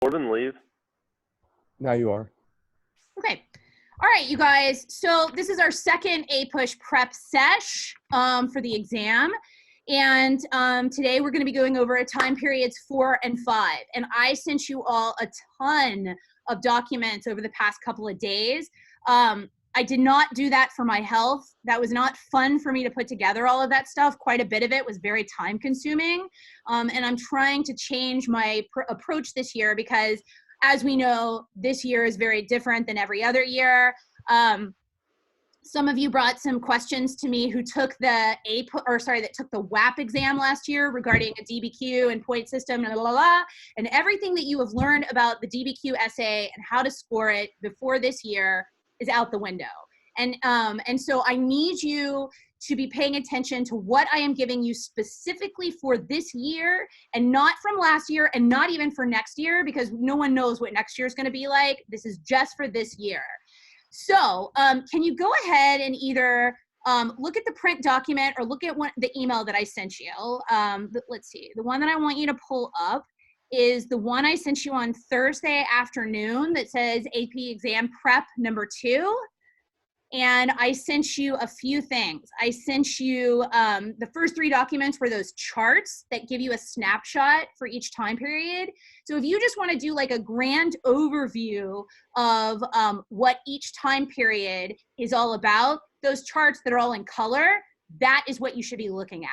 Gordon, leave. Now you are. Okay. All right, you guys. So this is our second APUSH prep sesh for the exam. And today we're going to be going over time periods 4 and 5. And I sent you all a ton of documents over the past couple of days. I did not do that for my health. That was not fun for me to put together all of that stuff. Quite a bit of it was very time consuming. And I'm trying to change my approach this year because, as we know, this year is very different than every other year. Some of you brought some questions to me who took that took the WAP exam last year regarding a DBQ and point system and and everything that you have learned about the DBQ essay and how to score it before this year is out the window. And so I need you to be paying attention to what I am giving you specifically for this year and not from last year and not even for next year, because no one knows what next year is going to be like. This is just for this year. So can you go ahead and either look at the print document or look at the email that I sent you. Let's see. The one that I want you to pull up is the one I sent you on Thursday afternoon that says AP Exam Prep number 2. And I sent you a few things. I sent you the first 3 documents were those charts that give you a snapshot for each time period. So if you just want to do like a grand overview of what each time period is all about, those charts that are all in color, that is what you should be looking at.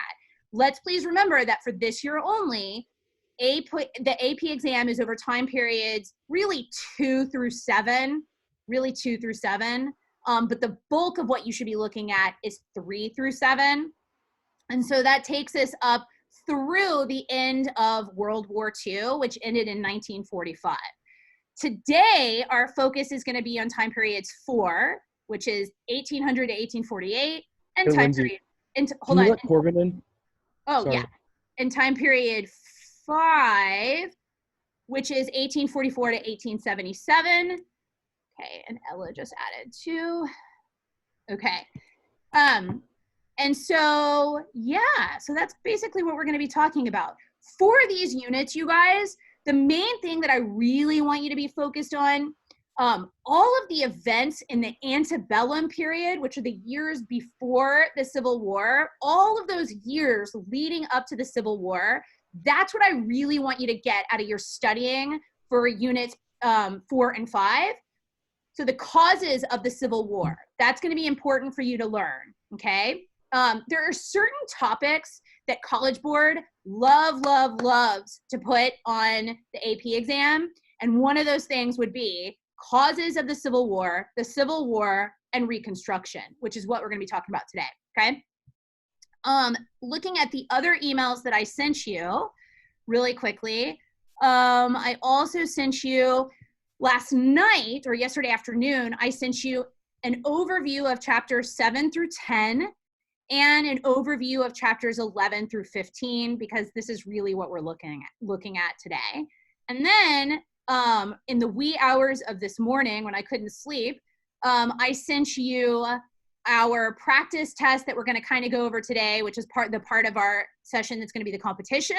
Let's please remember that for this year only, the AP exam is over time periods really 2 through 7, but the bulk of what you should be looking at is 3 through 7. And so that takes us up through the end of World War II, which ended in 1945. Today, our focus is going to be on time periods 4, which is 1800 to 1848, and time period. Hold on. Corbin in? Oh, Sorry. yeah. And time period 5, which is 1844 to 1877. Okay, and Ella just added 2. Okay. And so, yeah, so that's basically what we're going to be talking about. For these units, you guys, the main thing that I really want you to be focused on, all of the events in the antebellum period, which are the years before the Civil War, all of those years leading up to the Civil War, that's what I really want you to get out of your studying for units 4 and 5. So the causes of the Civil War, that's going to be important for you to learn, okay? There are certain topics that College Board loves to put on the AP exam, and one of those things would be causes of the Civil War, and Reconstruction, which is what we're going to be talking about today, okay? Looking at the other emails that I sent you really quickly, I also sent you last night or yesterday afternoon, I sent you an overview of chapters 7 through 10 and an overview of chapters 11 through 15, because this is really what we're looking at today. And then in the wee hours of this morning when I couldn't sleep, I sent you our practice test that we're going to kind of go over today, which is part of our session that's going to be the competition.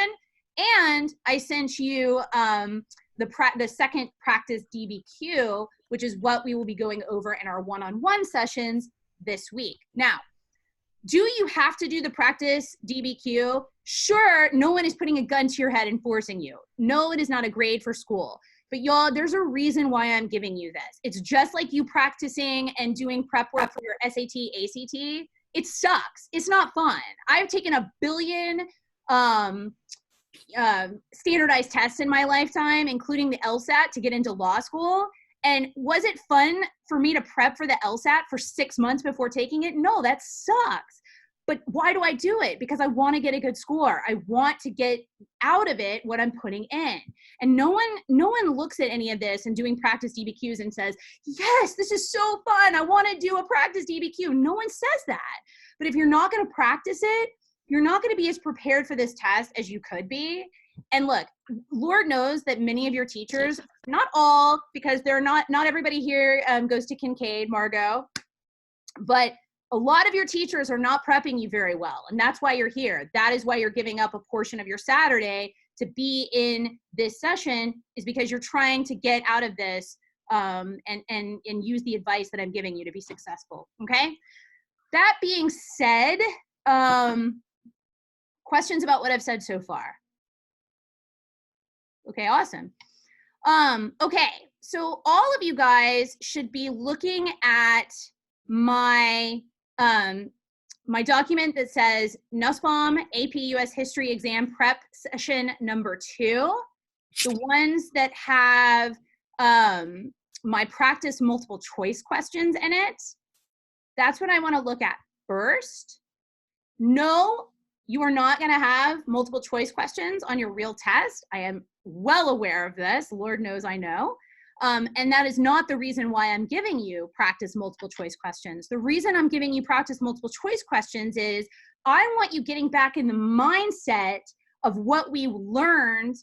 And I sent you the second practice DBQ, which is what we will be going over in our one-on-one sessions this week. Now, do you have to do the practice DBQ? Sure, no one is putting a gun to your head and forcing you. No, it is not a grade for school. But y'all, there's a reason why I'm giving you this. It's just like you practicing and doing prep work for your SAT, ACT. It sucks. It's not fun. I've taken a billion standardized tests in my lifetime, including the LSAT to get into law school. And was it fun for me to prep for the LSAT for 6 months before taking it? No, that sucks. But why do I do it? Because I want to get a good score. I want to get out of it what I'm putting in. And no one looks at any of this and doing practice DBQs and says, yes, this is so fun. I want to do a practice DBQ. No one says that. But if you're not going to practice it, you're not going to be as prepared for this test as you could be. And look, Lord knows that many of your teachers, not all, because they're not everybody here goes to Kincaid, Margot, but a lot of your teachers are not prepping you very well. And that's why you're here. That is why you're giving up a portion of your Saturday to be in this session is because you're trying to get out of this and use the advice that I'm giving you to be successful, okay? That being said, questions about what I've said so far? Okay, awesome. Okay, so all of you guys should be looking at my my document that says Nussbaum AP US History Exam Prep Session number 2. The ones that have my practice multiple choice questions in it, that's what I want to look at first. No, you are not going to have multiple choice questions on your real test. I am well aware of this. Lord knows I know. And that is not the reason why I'm giving you practice multiple choice questions. The reason I'm giving you practice multiple choice questions is I want you getting back in the mindset of what we learned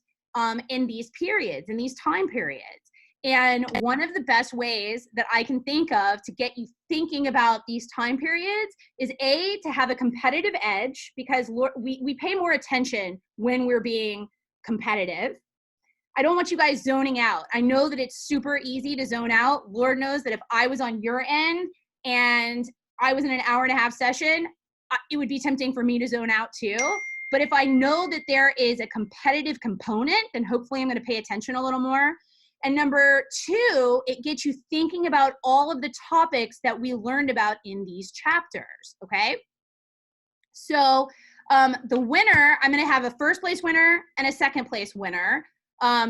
in these periods, in these time periods. And one of the best ways that I can think of to get you thinking about these time periods is A, to have a competitive edge, because we pay more attention when we're being competitive. I don't want you guys zoning out. I know that it's super easy to zone out. Lord knows that if I was on your end and I was in an hour-and-a-half session, it would be tempting for me to zone out too. But if I know that there is a competitive component, then hopefully I'm going to pay attention a little more. And number 2, it gets you thinking about all of the topics that we learned about in these chapters, okay? So the winner, I'm going to have a first place winner and a second place winner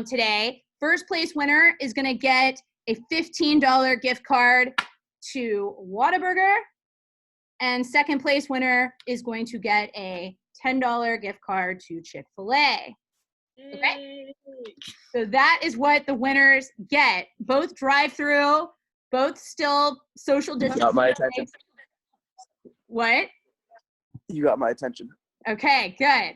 today. First place winner is going to get a $15 gift card to Whataburger, and second place winner is going to get a $10 gift card to Chick-fil-A. Okay, so that is what the winners get. Both drive-through, both still social distancing. You got my attention. What? You got my attention. Okay, good.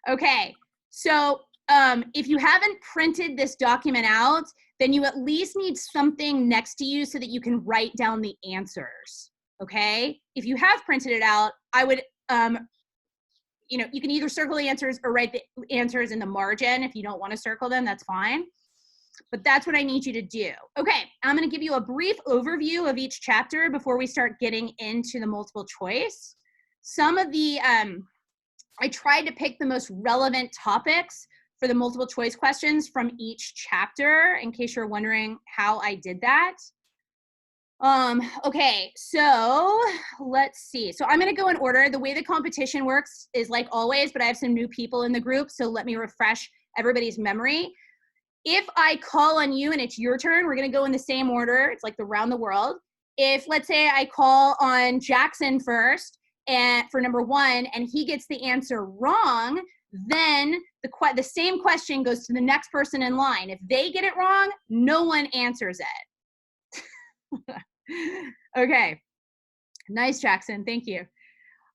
Okay, so if you haven't printed this document out, then you at least need something next to you so that you can write down the answers, okay? If you have printed it out, I would, you know, you can either circle the answers or write the answers in the margin. If you don't want to circle them, that's fine. But that's what I need you to do. Okay, I'm going to give you a brief overview of each chapter before we start getting into the multiple choice. Some of the, I tried to pick the most relevant topics for the multiple choice questions from each chapter, in case you're wondering how I did that. Okay, so let's see. So I'm going to go in order. The way the competition works is like always, but I have some new people in the group, so let me refresh everybody's memory. If I call on you and it's your turn, we're going to go in the same order. It's like the round the world. If, let's say, I call on Jackson first and for number 1 and he gets the answer wrong, then the same question goes to the next person in line. If they get it wrong, no one answers it. Okay, nice, Jackson, thank you.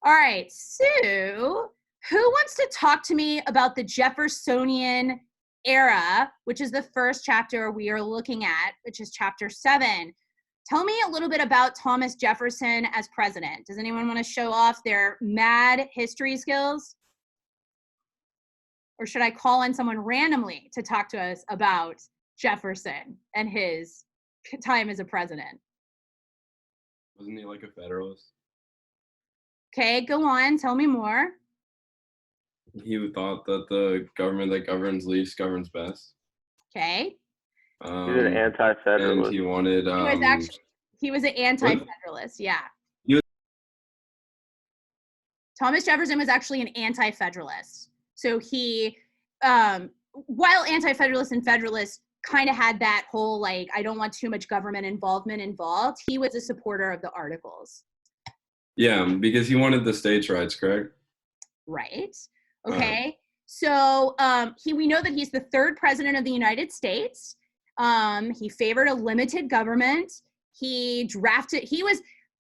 All right, so who wants to talk to me about the Jeffersonian era, which is the first chapter we are looking at, which is chapter 7. Tell me a little bit about Thomas Jefferson as president. Does anyone want to show off their mad history skills? Or should I call on someone randomly to talk to us about Jefferson and his time as a president? Wasn't he like a Federalist? Okay, go on, tell me more. He thought that the government that governs least governs best. Okay. He's an anti-federalist. And he wanted. He was an anti-federalist. Yeah. He was- Thomas Jefferson was actually an anti-federalist. So he, while anti-federalist and federalist kind of had that whole like, I don't want too much government involvement involved, he was a supporter of the Articles. Yeah, because he wanted the states' rights, correct? Right. Okay. So we know that he's the 3rd president of the United States. He favored a limited government.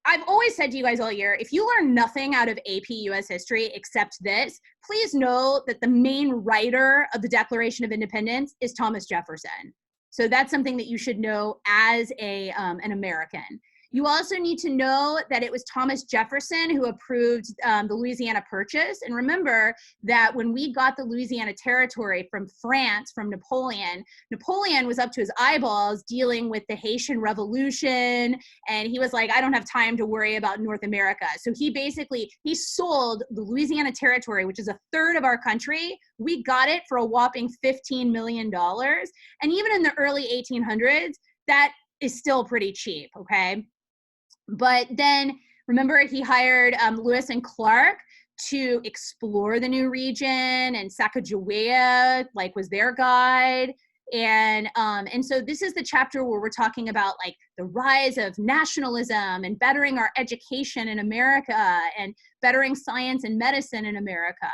I've always said to you guys all year, if you learn nothing out of AP US history except this, please know that the main writer of the Declaration of Independence is Thomas Jefferson. So that's something that you should know as an American. You also need to know that it was Thomas Jefferson who approved the Louisiana Purchase. And remember that when we got the Louisiana Territory from France, from Napoleon, Napoleon was up to his eyeballs dealing with the Haitian Revolution. And he was like, I don't have time to worry about North America. So he sold the Louisiana Territory, which is a third of our country. We got it for a whopping $15 million. And even in the early 1800s, that is still pretty cheap, okay? But then, remember, he hired Lewis and Clark to explore the new region, and Sacagawea, like, was their guide. And so this is the chapter where we're talking about, like, the rise of nationalism and bettering our education in America and bettering science and medicine in America.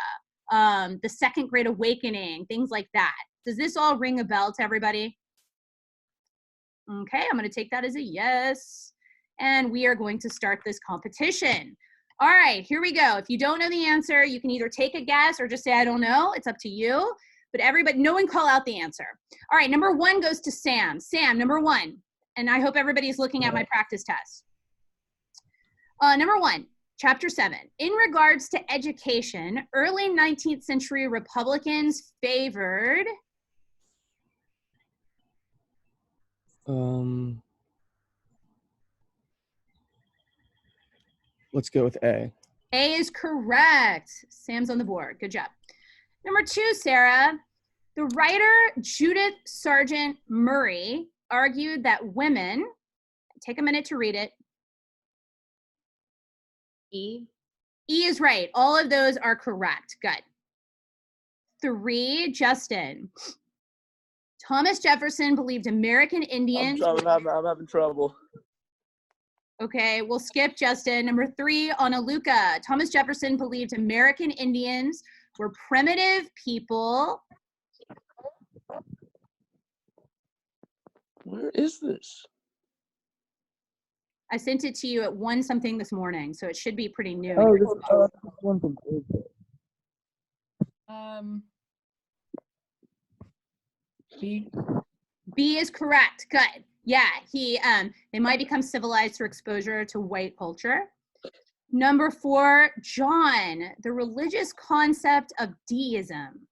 The Second Great Awakening, things like that. Does this all ring a bell to everybody? Okay, I'm going to take that as a yes. And we are going to start this competition. All right, here we go. If you don't know the answer, you can either take a guess or just say, I don't know. It's up to you. But no one call out the answer. All right, number 1 goes to Sam. Sam, number 1. And I hope everybody's looking at my practice test. Number 1, chapter 7. In regards to education, early 19th century Republicans favored... Let's go with A. A is correct. Sam's on the board. Good job. Number 2, Sarah. The writer Judith Sargent Murray argued that women, take a minute to read it. E. E is right. All of those are correct. Good. 3, Justin. Thomas Jefferson believed American Indians... I'm having trouble. Okay, we'll skip Justin. Number 3, Onaluka. Thomas Jefferson believed American Indians were primitive people. Where is this? I sent it to you at 1 something this morning, so it should be pretty new. Oh, this one from B. B is correct. Good. Yeah, they might become civilized through exposure to white culture. Number 4, John, the religious concept of deism.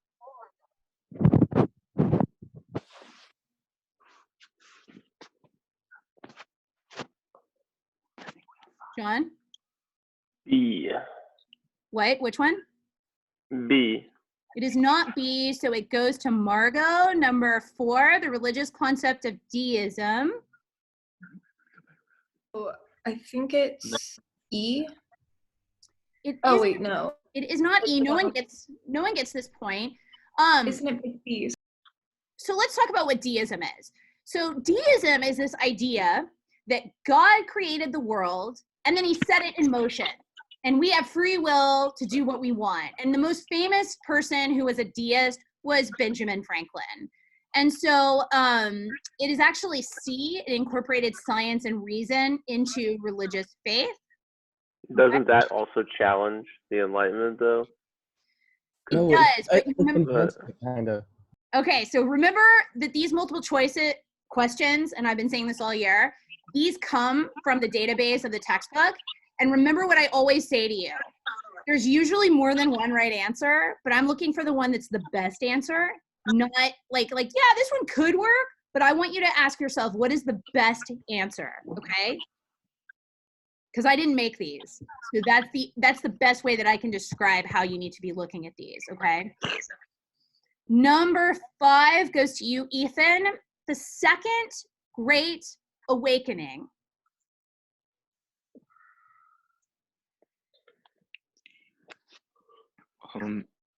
John? B. What? Which one? B. It is not B, so it goes to Margot. Number 4, the religious concept of deism. Oh, I think it's E. Wait, no. It is not E. No one gets this point. Isn't it big B? So let's talk about what deism is. So deism is this idea that God created the world and then he set it in motion. And we have free will to do what we want. And the most famous person who was a deist was Benjamin Franklin. And so it is actually C. It incorporated science and reason into religious faith. Doesn't that also challenge the Enlightenment, though? It does. But remember, kind of. Okay, so remember that these multiple choice questions, and I've been saying this all year, these come from the database of the textbook. And remember what I always say to you. There's usually more than one right answer, but I'm looking for the one that's the best answer. Not like, yeah, this one could work, but I want you to ask yourself, what is the best answer, okay? Because I didn't make these. So that's the best way that I can describe how you need to be looking at these, okay? Number 5 goes to you, Ethan. The Second Great Awakening.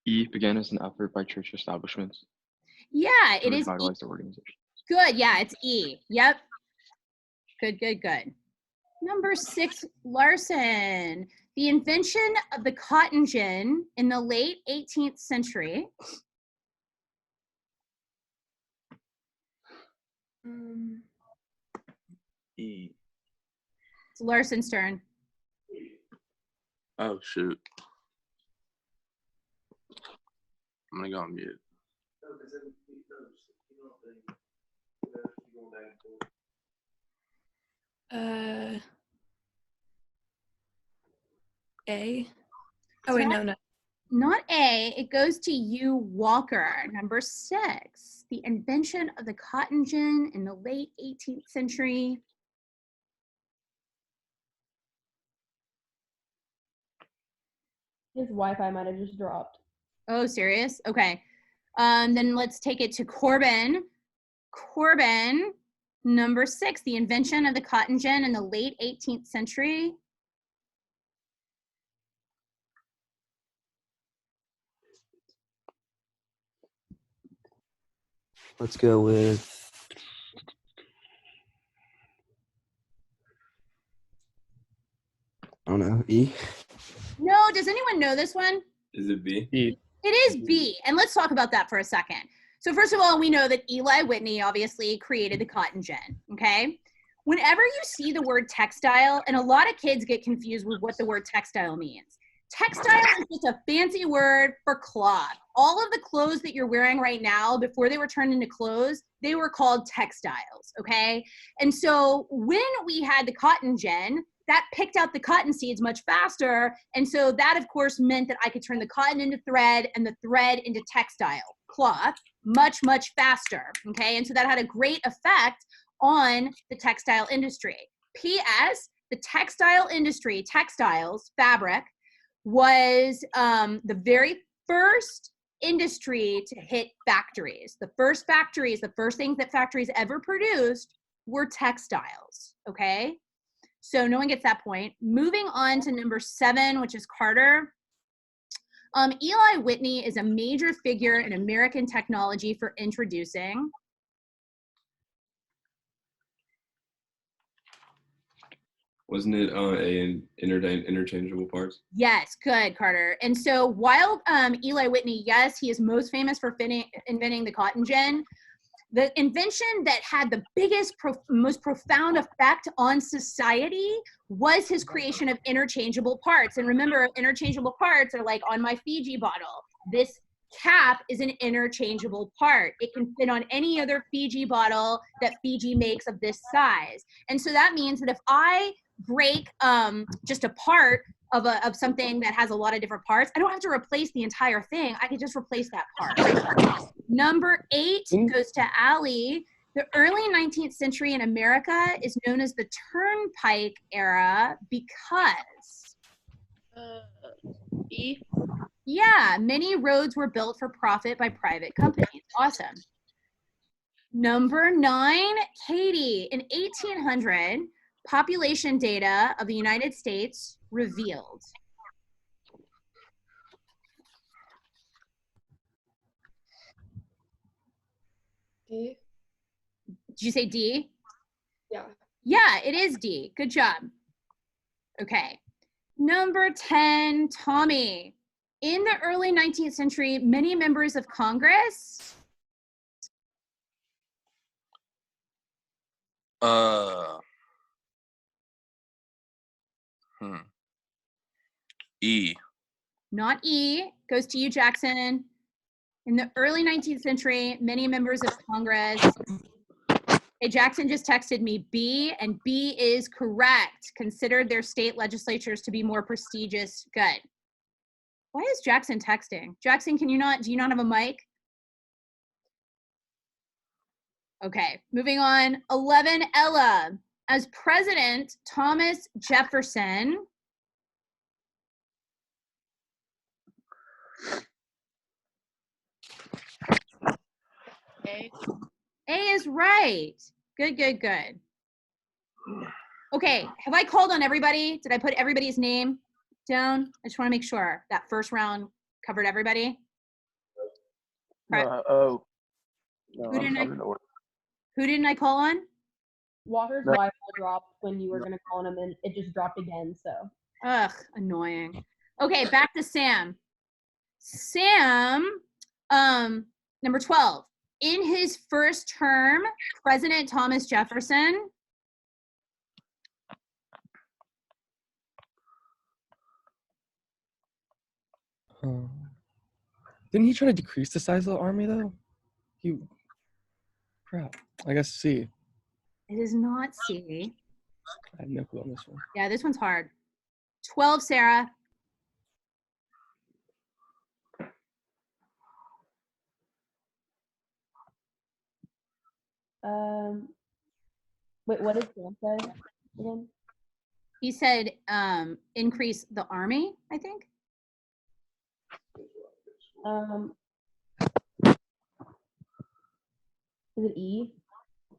E began as an effort by church establishments. Yeah, it is. Revitalize their organization. Good, yeah, it's E. Yep. Good. Number 6, Larson. The invention of the cotton gin in the late 18th century. E. It's Larson's turn. Oh, shoot. I'm gonna go on mute. A. Oh wait, no. Not A, it goes to U. Walker. Number 6, the invention of the cotton gin in the late 18th century. His Wi-Fi might have just dropped. Oh, serious? Okay. Then let's take it to Corbin. Corbin, number 6, the invention of the cotton gin in the late 18th century. Let's go with, I don't know, E. No, does anyone know this one? Is it B? E. It is B, and let's talk about that for a second. So first of all, we know that Eli Whitney obviously created the cotton gin, okay? Whenever you see the word textile, and a lot of kids get confused with what the word textile means. Textile is just a fancy word for cloth. All of the clothes that you're wearing right now, before they were turned into clothes, they were called textiles, okay? And so when we had the cotton gin, that picked out the cotton seeds much faster. And so that, of course, meant that I could turn the cotton into thread and the thread into textile, cloth, much, much faster, okay? And so that had a great effect on the textile industry. P.S., the textile industry, textiles, fabric, was the very first industry to hit factories. The first factories, the first things that factories ever produced were textiles, okay? So no one gets that point. Moving on to number 7, which is Carter. Eli Whitney is a major figure in American technology for introducing. Wasn't it A in interchangeable parts? Yes, good, Carter. And so while Eli Whitney, yes, he is most famous for inventing the cotton gin, the invention that had the biggest, most profound effect on society was his creation of interchangeable parts. And remember, interchangeable parts are like on my Fiji bottle. This cap is an interchangeable part. It can fit on any other Fiji bottle that Fiji makes of this size. And so that means that if I break just a part of something that has a lot of different parts, I don't have to replace the entire thing. I can just replace that part. Number 8 goes to Allie. The early 19th century in America is known as the Turnpike era because E. Yeah, many roads were built for profit by private companies. Awesome. Number 9, Katie. In 1800, population data of the United States revealed. D. Did you say D? Yeah. Yeah, it is D. Good job. Okay. Number 10, Tommy. In the early 19th century, many members of Congress. E. Not E. Goes to you, Jackson. In the early 19th century, many members of Congress. Hey, Jackson just texted me B, and B is correct. Considered their state legislatures to be more prestigious. Good. Why is Jackson texting? Jackson, do you not have a mic? Okay, moving on. 11, Ella. As President Thomas Jefferson. A. A is right. Good, good, good. Okay, have I called on everybody? Did I put everybody's name down? I just want to make sure that first round covered everybody. Oh. No, Who didn't I'm in order. Who didn't I call on? Walker's No. Wi-Fi dropped when you were gonna call him, and it just dropped again. So Ugh, annoying. Okay, back to Sam. Sam, number 12. In his first term, President Thomas Jefferson. Didn't he try to decrease the size of the army though? Crap. I guess C. It is not C. I have no clue on this one. Yeah, this one's hard. 12, Sarah. Wait, what did Dan say again? He said increase the army, I think. Is it E?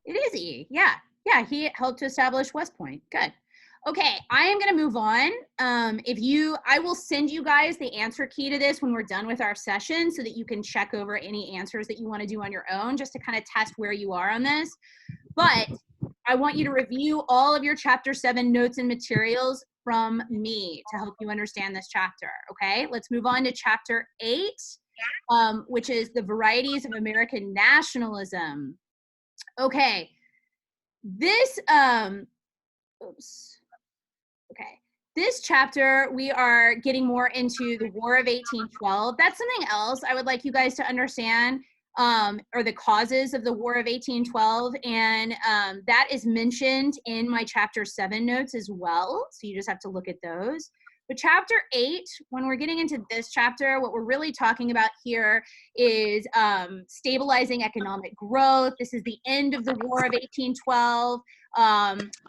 It is E. Yeah. Yeah. He helped to establish West Point. Good. Okay. I am going to move on. I will send you guys the answer key to this when we're done with our session so that you can check over any answers that you want to do on your own just to kind of test where you are on this. But I want you to review all of your chapter 7 notes and materials from me to help you understand this chapter. Okay. Let's move on to chapter 8. Which is the varieties of American nationalism. Okay, this, this chapter, we are getting more into the War of 1812. That's something else I would like you guys to understand, or the causes of the War of 1812, and that is mentioned in my chapter 7 notes as well, so you just have to look at those. But chapter 8, when we're getting into this chapter, what we're really talking about here is stabilizing economic growth. This is the end of the War of 1812.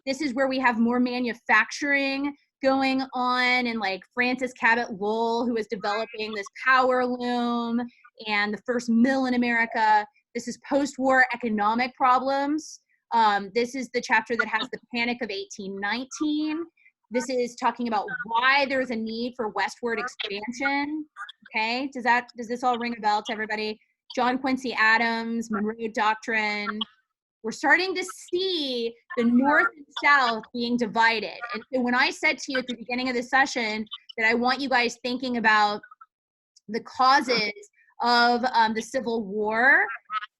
This is where we have more manufacturing going on, and like Francis Cabot Lowell, who is developing this power loom and the first mill in America. This is post-war economic problems. This is the chapter that has the Panic of 1819. This is talking about why there's a need for westward expansion. Okay, does this all ring a bell to everybody? John Quincy Adams, Monroe Doctrine. We're starting to see the North and South being divided. And so when I said to you at the beginning of the session that I want you guys thinking about the causes of the Civil War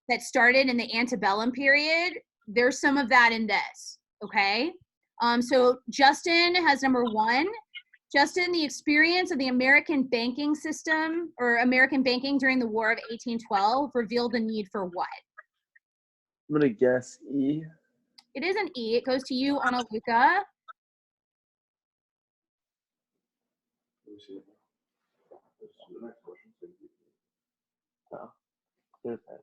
that started in the antebellum period, there's some of that in this, okay? So Justin has number 1. Justin, the experience of the American banking system or American banking during the War of 1812 revealed the need for what? I'm gonna guess E. It is an E. It goes to you, Ana Luca. There's that.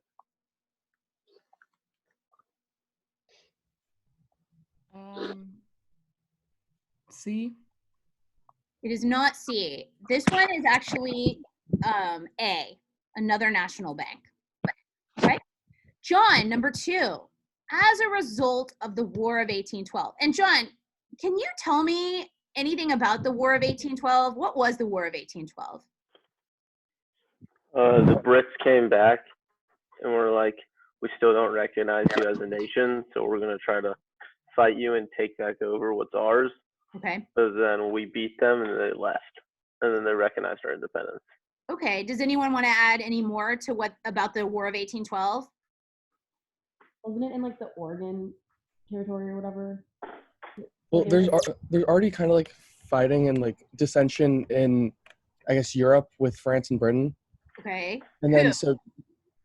C. It is not C. This one is actually A, another national bank. Okay. John, number 2, as a result of the War of 1812. And John, can you tell me anything about the War of 1812? What was the War of 1812? The Brits came back and were like, we still don't recognize you as a nation, so we're gonna try to fight you and take back over what's ours. Okay. So then we beat them and they left, and then they recognized our independence. Okay. Does anyone want to add any more to what about the War of 1812? Wasn't it in like the Oregon territory or whatever? Well, there's already kind of like fighting and like dissension in, I guess, Europe with France and Britain. Okay. And then Who? so,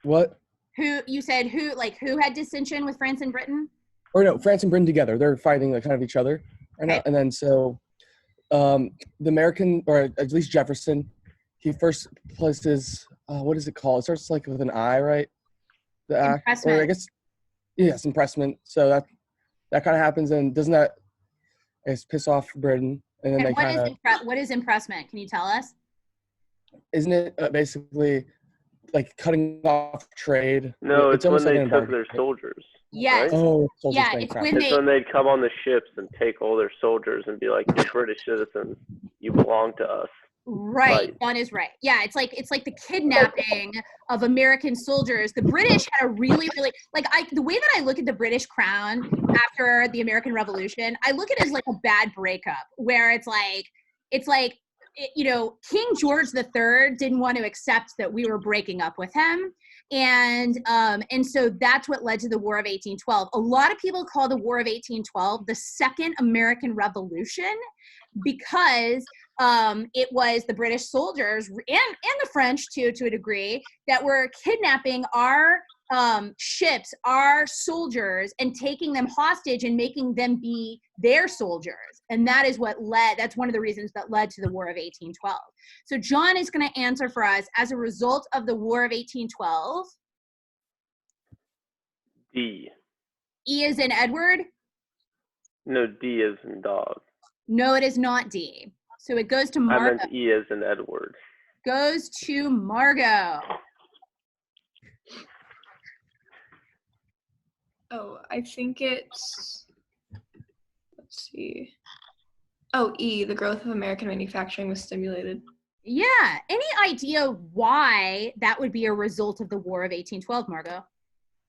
what? Who you said who had dissension with France and Britain? Or no, France and Britain together. They're fighting like kind of each other right now. Okay. And then so, the American, or at least Jefferson, he first places, what is it called? It starts like with an I, right? The act, Impressment. or I guess, yes, impressment. So that kind of happens, and doesn't that, I guess, piss off Britain? And then And they kind of, what is impressment? Can you tell us? isn't it basically like cutting off trade? No, it's when almost like they an took embargo, their right? soldiers. Yes. Right? Oh, soldiers Yeah, thing, it's crap. when It's when they'd come on the ships and take all their soldiers and be like, you're British citizens, you belong to us. Right. Right. John is right. Yeah, it's like the kidnapping of American soldiers. The British had a really the way that I look at the British crown after the American Revolution, I look at it as like a bad breakup where it's like King George III didn't want to accept that we were breaking up with him. And so that's what led to the War of 1812. A lot of people call the War of 1812 the Second American Revolution because it was the British soldiers and the French too, to a degree, that were kidnapping our ships, our soldiers, and taking them hostage and making them be their soldiers. And that is that's one of the reasons that led to the War of 1812. So John is going to answer for us as a result of the War of 1812. D. E is in Edward? No, D is in dog. No, it is not D. So it goes to I Margot. meant E as in Edward. Goes to Margot. Oh, I think it's, let's see. Oh, E, the growth of American manufacturing was stimulated. Yeah. Any idea why that would be a result of the War of 1812, Margot?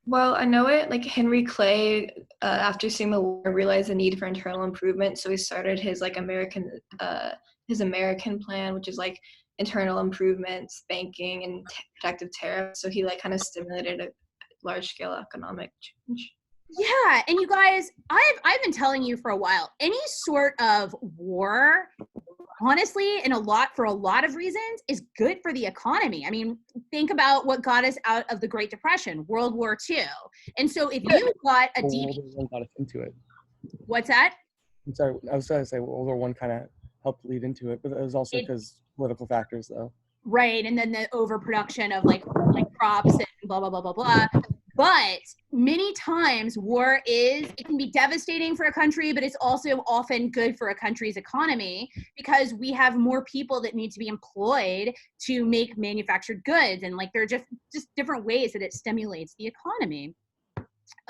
Well, I know it, like Henry Clay, after seeing the war, realized the need for internal improvement. So he started his like his American plan, which is like internal improvements, banking, and protective tariffs. So he like kind of stimulated a large scale economic change. Yeah, and you guys, I've been telling you for a while, any sort of war, honestly, for a lot of reasons, is good for the economy. I mean, think about what got us out of the Great Depression, World War II. And so if you got a World DB, War I got us into it. what's that? I'm sorry, I was trying to say World War I kind of helped lead into it, but it was also because political factors, though. Right, and then the overproduction of like crops and blah blah blah blah blah. But many times it can be devastating for a country, but it's also often good for a country's economy because we have more people that need to be employed to make manufactured goods, and like there are just different ways that it stimulates the economy.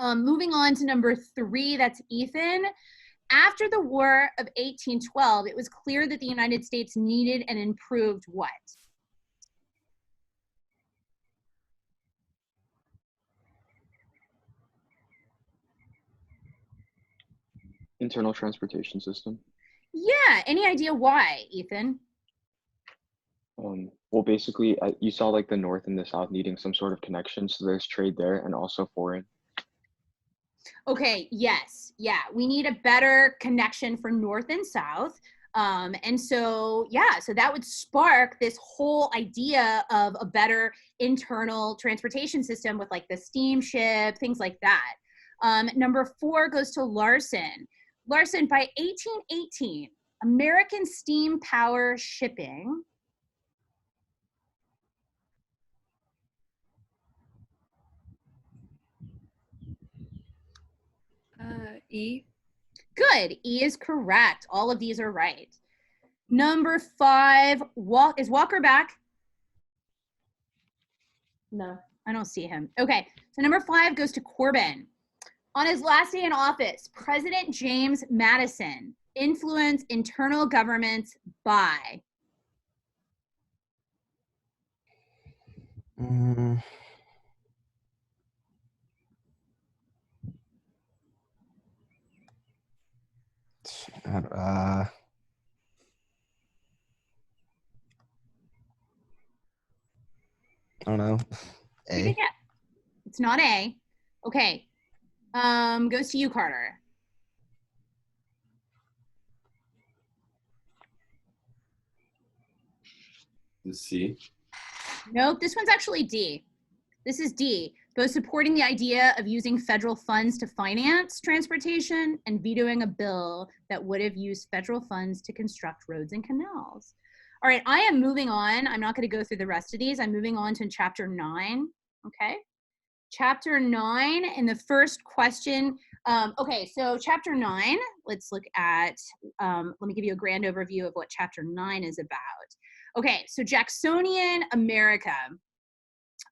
Moving on to number 3, that's Ethan. After the War of 1812, it was clear that the United States needed and improved what? Internal transportation system. Yeah, any idea why, Ethan? Well, basically, you saw like the North and the South needing some sort of connection, so there's trade there and also foreign. Okay, yes, yeah, we need a better connection for North and South. And so, yeah, so that would spark this whole idea of a better internal transportation system with like the steamship, things like that. Number 4 goes to Larson. Larson, by 1818, American steam power shipping. E. Good, E is correct. All of these are right. Number 5, is Walker back? No. I don't see him. Okay, so number 5 goes to Corbin. On his last day in office, President James Madison influenced internal governments by. I don't know. Take a guess. It's not A. Okay. Goes to you, Carter. C. Nope, this one's actually D. This is D, both supporting the idea of using federal funds to finance transportation and vetoing a bill that would have used federal funds to construct roads and canals. All right, I am moving on. I'm not going to go through the rest of these. I'm moving on to chapter 9, okay? Chapter 9, and the first question, okay, so chapter 9, let's look at, let me give you a grand overview of what chapter 9 is about. Okay, so Jacksonian America,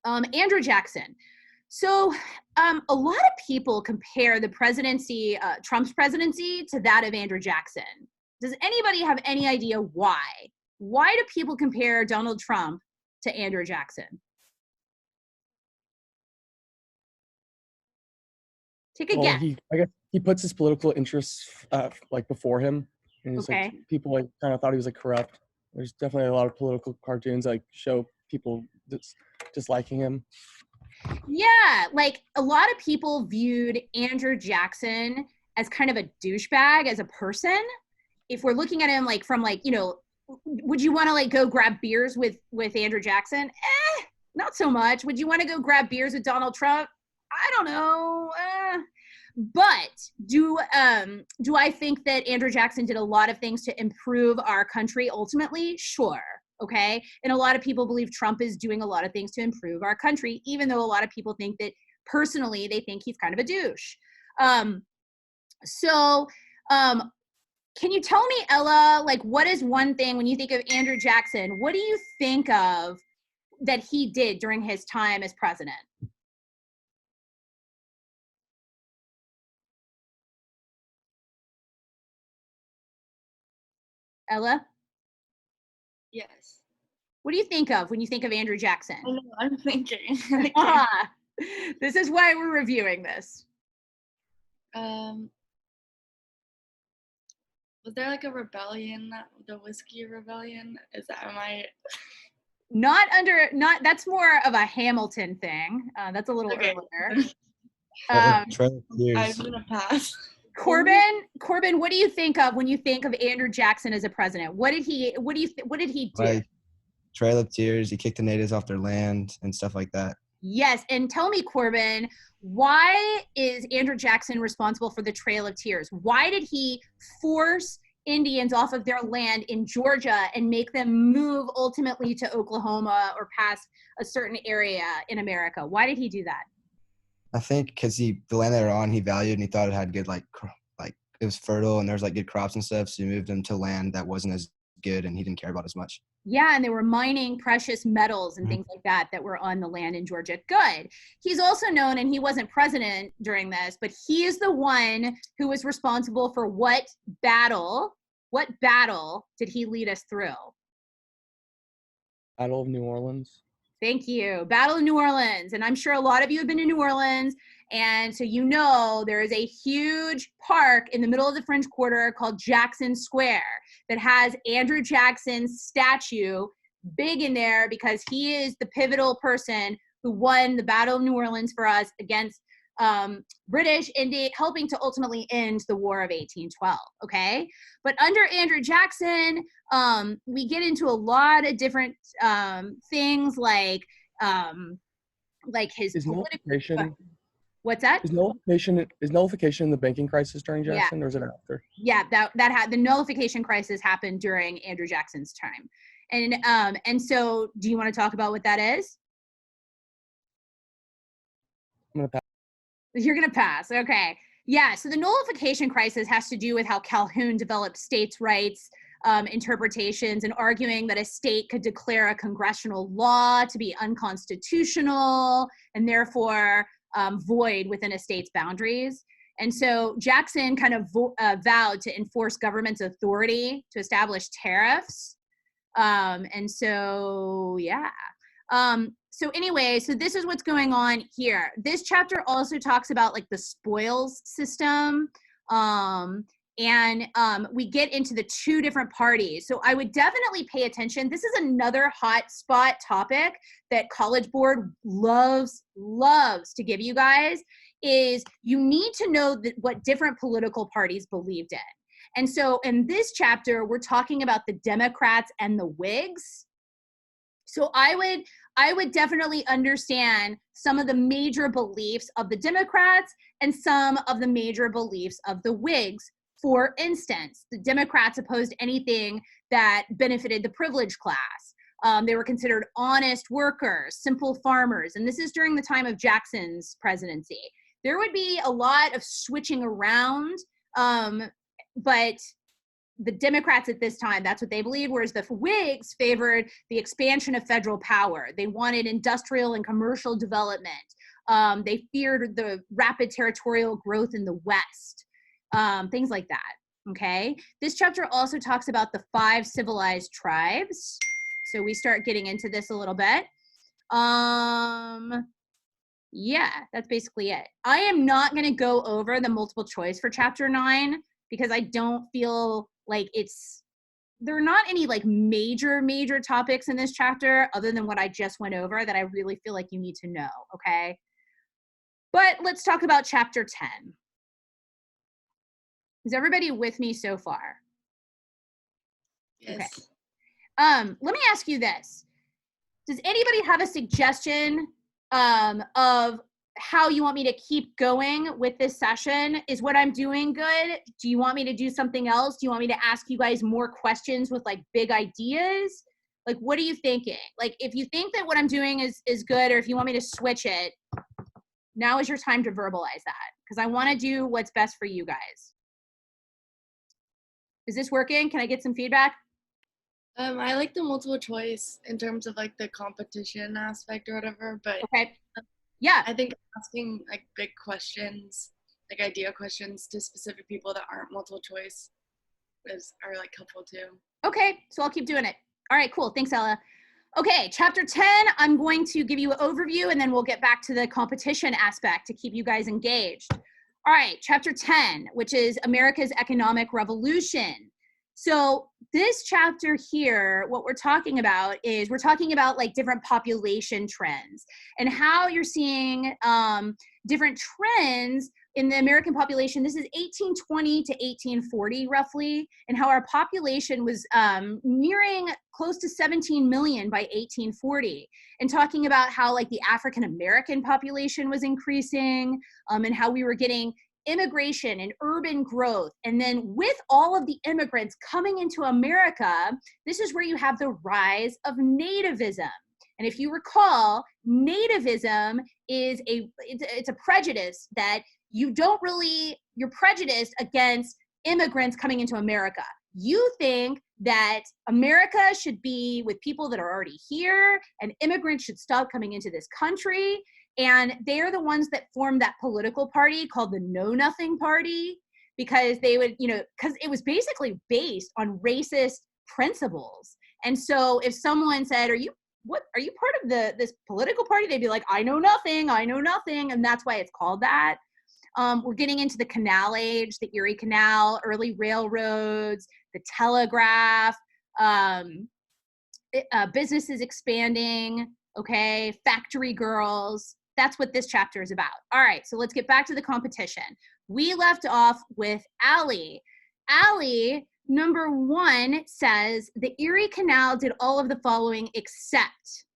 Andrew Jackson. So a lot of people compare the presidency, Trump's presidency, to that of Andrew Jackson. Does anybody have any idea why? Why do people compare Donald Trump to Andrew Jackson? Take a guess. I guess he puts his political interests like before him, and he's Okay. like people like kind of thought he was like corrupt. There's definitely a lot of political cartoons like show people disliking him. Yeah, like a lot of people viewed Andrew Jackson as kind of a douchebag as a person. If we're looking at him like from like, you know, would you want to like go grab beers with Andrew Jackson? Not so much. Would you want to go grab beers with Donald Trump? I don't know. But do I think that Andrew Jackson did a lot of things to improve our country ultimately? Sure. Okay. And a lot of people believe Trump is doing a lot of things to improve our country, even though a lot of people think that personally they think he's kind of a douche. So, can you tell me, Ella, like, what is one thing when you think of Andrew Jackson, what do you think of that he did during his time as president? Ella, Yes. what do you think of when you think of Andrew Jackson? I know, I'm thinking. This is why we're reviewing this. Was there like a rebellion, the whiskey rebellion? Am I? That's more of a Hamilton thing. That's a little Okay. earlier. Trail of Tears. I'm gonna pass. Corbin, what do you think of when you think of Andrew Jackson as a president? What did he do? Like Trail of Tears. He kicked the natives off their land and stuff like that. Yes, and tell me, Corbin, why is Andrew Jackson responsible for the Trail of Tears? Why did he force Indians off of their land in Georgia and make them move ultimately to Oklahoma or past a certain area in America? Why did he do that? I think because the land they were on, he valued and he thought it had good like it was fertile and there was like good crops and stuff. So he moved them to land that wasn't as good and he didn't care about as much. Yeah, and they were mining precious metals and things like that were on the land in Georgia. Good. He's also known, and he wasn't president during this, but he is the one who was responsible for what battle did he lead us through? Battle of New Orleans. Thank you. Battle of New Orleans. And I'm sure a lot of you have been to New Orleans. And so you know there is a huge park in the middle of the French Quarter called Jackson Square that has Andrew Jackson's statue big in there because he is the pivotal person who won the Battle of New Orleans for us against British India, helping to ultimately end the War of 1812, okay? But under Andrew Jackson, we get into a lot of different things like his nullification. What's that? Is nullification in the banking crisis during Jackson, or is it after? Yeah, that had the nullification crisis happened during Andrew Jackson's time, and so do you want to talk about what that is? I'm gonna pass. You're gonna pass, okay? Yeah. So the nullification crisis has to do with how Calhoun developed states' rights interpretations and arguing that a state could declare a congressional law to be unconstitutional and therefore void within a state's boundaries. And so Jackson kind of vowed to enforce government's authority to establish tariffs. And so, yeah. So anyway, so this is what's going on here. This chapter also talks about like the spoils system. We get into the two different parties. So I would definitely pay attention. This is another hot spot topic that College Board loves to give you guys, is you need to know what different political parties believed in. And so in this chapter, we're talking about the Democrats and the Whigs. So I would definitely understand some of the major beliefs of the Democrats and some of the major beliefs of the Whigs. For instance, the Democrats opposed anything that benefited the privileged class. They were considered honest workers, simple farmers, and this is during the time of Jackson's presidency. There would be a lot of switching around, but the Democrats at this time, that's what they believed, whereas the Whigs favored the expansion of federal power. They wanted industrial and commercial development. They feared the rapid territorial growth in the West. Things like that, okay? This chapter also talks about the 5 civilized tribes. So we start getting into this a little bit. Yeah, that's basically it. I am not gonna go over the multiple choice for chapter 9 because I don't feel like there are not any like major topics in this chapter other than what I just went over that I really feel like you need to know, okay? But let's talk about chapter 10. Is everybody with me so far? Yes. Okay. Let me ask you this. Does anybody have a suggestion of how you want me to keep going with this session? Is what I'm doing good? Do you want me to do something else? Do you want me to ask you guys more questions with like big ideas? Like, what are you thinking? Like, if you think that what I'm doing is good, or if you want me to switch it, Now is your time to verbalize that because I want to do what's best for you guys. Is this working? Can I get some feedback? I like the multiple choice in terms of like the competition aspect or whatever, but Okay. Yeah. I think asking like big questions, like idea questions to specific people that aren't multiple choice are like helpful too. Okay, so I'll keep doing it. All right, cool. Thanks, Ella. Okay, chapter 10, I'm going to give you an overview and then we'll get back to the competition aspect to keep you guys engaged. All right, chapter 10, which is America's Economic Revolution. So this chapter here, what we're talking about is we're talking about like different population trends and how you're seeing different trends in the American population. This is 1820 to 1840 roughly, and how our population was nearing close to 17 million by 1840, and talking about how like the African American population was increasing and how we were getting immigration and urban growth. And then with all of the immigrants coming into America, this is where you have the rise of nativism. And if you recall, nativism is it's a prejudice that you're prejudiced against immigrants coming into America. You think that America should be with people that are already here and immigrants should stop coming into this country. And they are the ones that formed that political party called the Know Nothing Party, because they would, because it was basically based on racist principles. And so if someone said, are you part of this political party? They'd be like, I know nothing. And that's why it's called that. We're getting into the canal age, the Erie Canal, early railroads, the telegraph, businesses expanding, okay, factory girls. That's what this chapter is about. All right, so let's get back to the competition. We left off with Allie. Allie, number 1 says, the Erie Canal did all of the following except.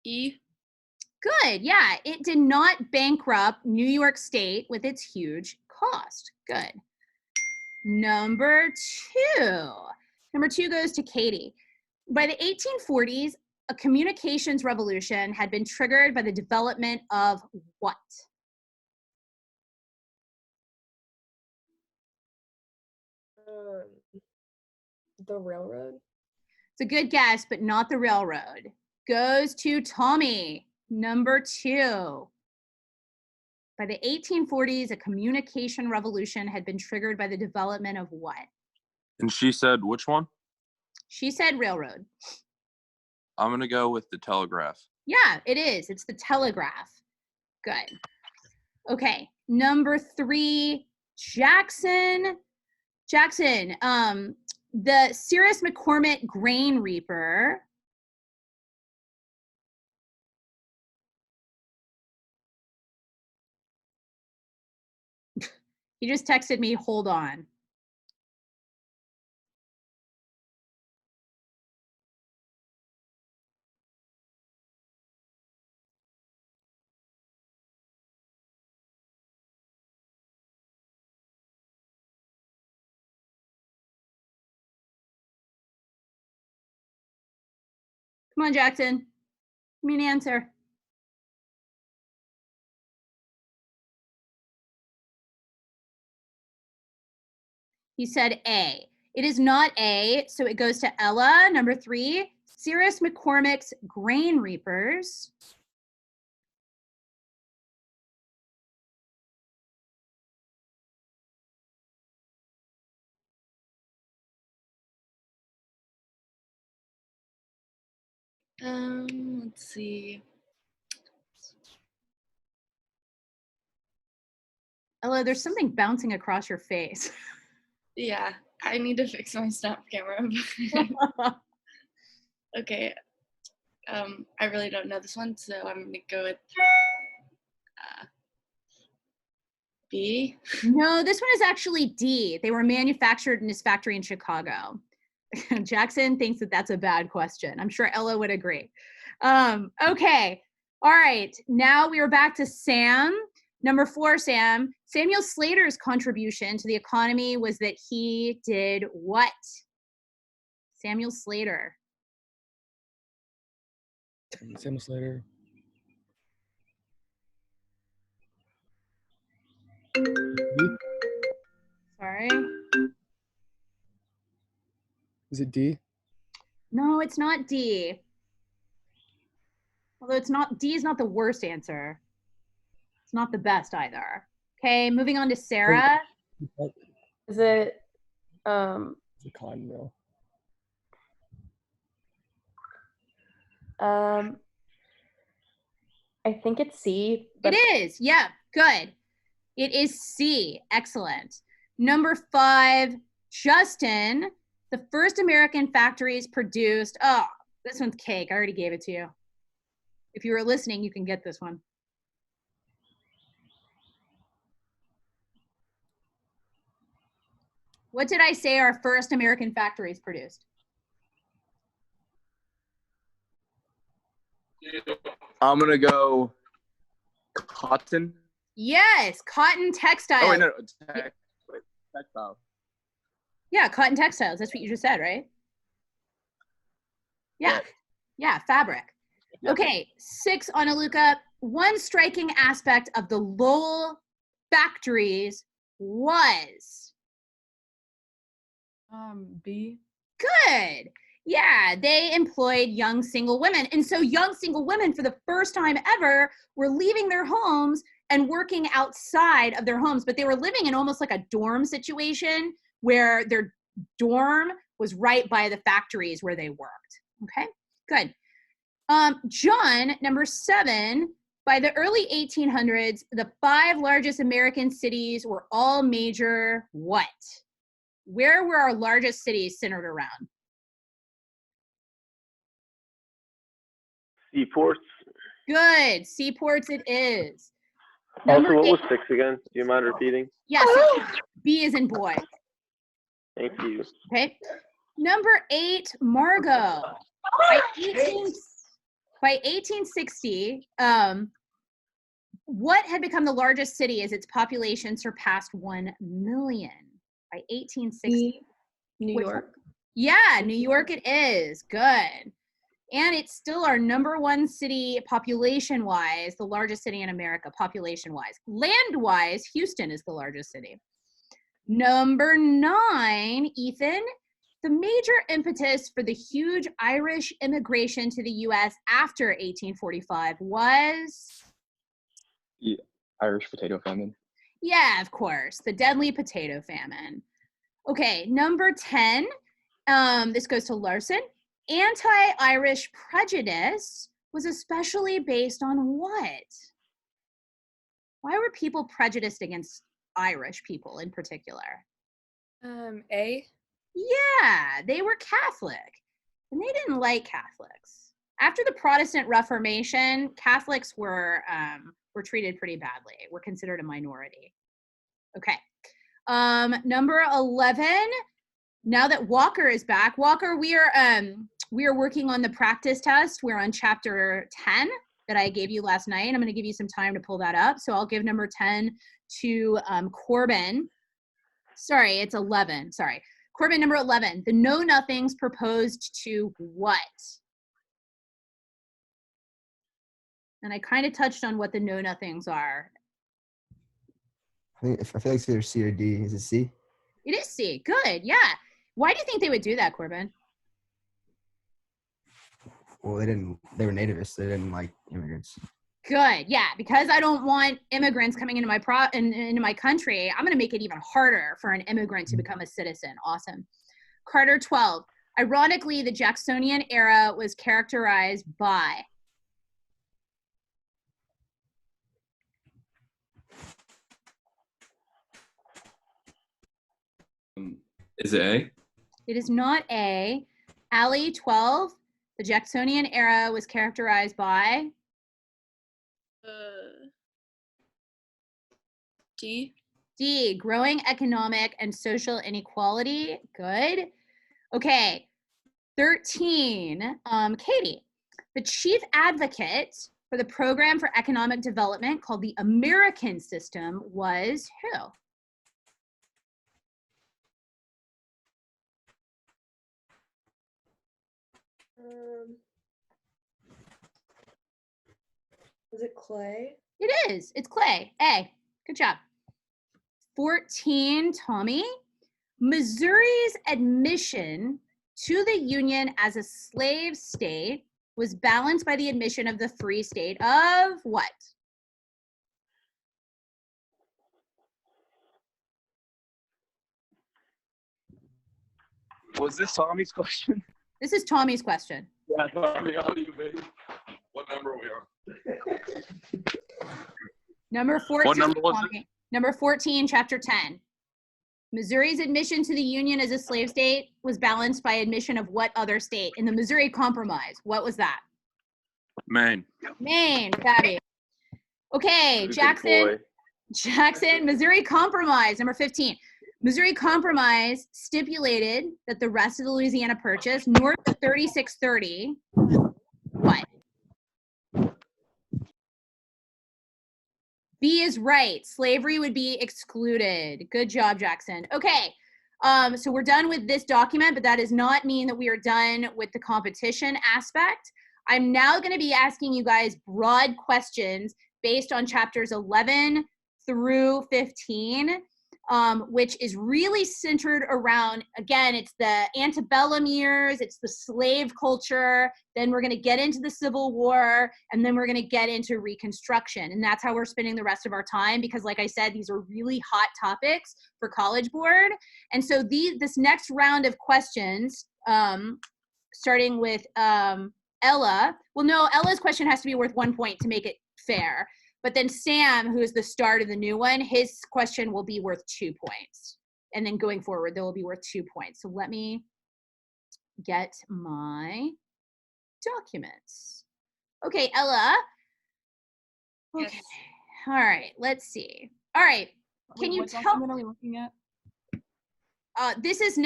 E. Good, yeah. It did not bankrupt New York State with its huge cost. Good. Number 2 goes to Katie. By the 1840s, a communications revolution had been triggered by the development of what? The railroad. It's a good guess, but not the railroad. Goes to Tommy. Number 2. By the 1840s, a communication revolution had been triggered by the development of what? And she said which one? She said railroad. I'm going to go with the telegraph. Yeah, it is. It's the telegraph. Good. Okay, number 3, Jackson. Jackson, the Cirrus McCormick grain reaper. He just texted me, hold on. Come on, Jackson. Give me an answer. He said A. It is not A, so it goes to Ella. Number 3, Cirrus McCormick's grain reapers. Let's see. Ella, there's something bouncing across your face. Yeah, I need to fix my snap camera. Okay. I really don't know this one, so I'm gonna go with B. No, this one is actually D. They were manufactured in his factory in Chicago. Jackson thinks that that's a bad question. I'm sure Ella would agree. Okay. All right. Now we are back to Sam. Number 4, Sam. Samuel Slater's contribution to the economy was that he did what? Samuel Slater. Samuel Slater. Sorry. Is it D? No, it's not D. Although D is not the worst answer. It's not the best either. Okay, moving on to Sarah. Is it It's a cotton mill. I think it's C. It is. Yeah, good. It is C. Excellent. Number 5, Justin. The first American factories produced. Oh, this one's cake. I already gave it to you. If you were listening, you can get this one. What did I say our first American factories produced? I'm gonna go cotton. Yes, cotton textiles. Oh wait, no, textile. Yeah, cotton textiles. That's what you just said, right? Yeah. Yeah, fabric. Okay, 6 on Aluka. One striking aspect of the Lowell factories was B. good. Yeah, they employed young single women. And so young single women, for the first time ever, were leaving their homes and working outside of their homes, but they were living in almost like a dorm situation where their dorm was right by the factories where they worked. Okay, good. John, number 7, by the early 1800s, the 5 largest American cities were all major what? Where were our largest cities centered around? Seaports. Good. Seaports it is. Also, Number what 8, was 6 again? Do you mind repeating? yes, B is in boy. Thank you. Okay. Number 8, Margot. By 1860, what had become the largest city as its population surpassed 1 million? By 1860. New York. Yeah, New York it is. Good. And it's still our number 1 city population-wise, the largest city in America population-wise. Land-wise, Houston is the largest city. Number 9, Ethan. The major impetus for the huge Irish immigration to the U.S. after 1845 was? The Irish potato famine. Yeah, of course, the deadly potato famine. Okay, number 10, this goes to Larson. Anti-Irish prejudice was especially based on what? Why were people prejudiced against Irish people in particular? A. Yeah, they were Catholic, and they didn't like Catholics. After the Protestant Reformation, Catholics were treated pretty badly. Were considered a minority. Okay, number 11. Now that Walker is back, Walker, we are working on the practice test. We're on chapter 10 that I gave you last night. I'm going to give you some time to pull that up. So I'll give number 10 to Corbin. Sorry, it's 11. Sorry. Corbin, number 11. The know-nothings proposed to what? And I kind of touched on what the know-nothings are. I feel like it's either C or D. Is it C? It is C. Good. Yeah. Why do you think they would do that, Corbin? Well, they were nativists. They didn't like immigrants. Good. Yeah, because I don't want immigrants coming into my country, I'm going to make it even harder for an immigrant to become a citizen. Awesome. Carter 12. Ironically, the Jacksonian era was characterized by? Is it A? It is not A. Allie 12. The Jacksonian era was characterized by? D. D. Growing economic and social inequality. Good. Okay. 13. Katie. The chief advocate for the program for economic development called the American System was who? Was it Clay? It is. It's Clay. A. Good job. 14, Tommy. Missouri's admission to the Union as a slave state was balanced by the admission of the free state of what? Was this Tommy's question? This is Tommy's question. Yeah, Tommy, how do you, baby? What number are we on? Number 14. What number was it? Tommy. Number 14, chapter 10. Missouri's admission to the Union as a slave state was balanced by admission of what other state? In the Missouri Compromise. What was that? Maine. Maine, Fabby. Okay, Good Jackson. boy. Jackson, Missouri Compromise, number 15. Missouri Compromise stipulated that the rest of the Louisiana Purchase, north of 3630, what? B is right. Slavery would be excluded. Good job, Jackson. Okay, so we're done with this document, but that does not mean that we are done with the competition aspect. I'm now going to be asking you guys broad questions based on chapters 11 through 15, which is really centered around, again, it's the antebellum years, it's the slave culture, then we're going to get into the Civil War, and then we're going to get into Reconstruction. And that's how we're spending the rest of our time because, like I said, these are really hot topics for College Board. And so this next round of questions, starting with Ella, well, no, Ella's question has to be worth 1 point to make it fair. But then Sam, who is the start of the new one, his question will be worth 2 points. And then going forward, they will be worth 2 points. So let me get my documents. Okay, Ella. Okay. Yes. All right, let's see. All right. Can you what tell? document are we looking at? This is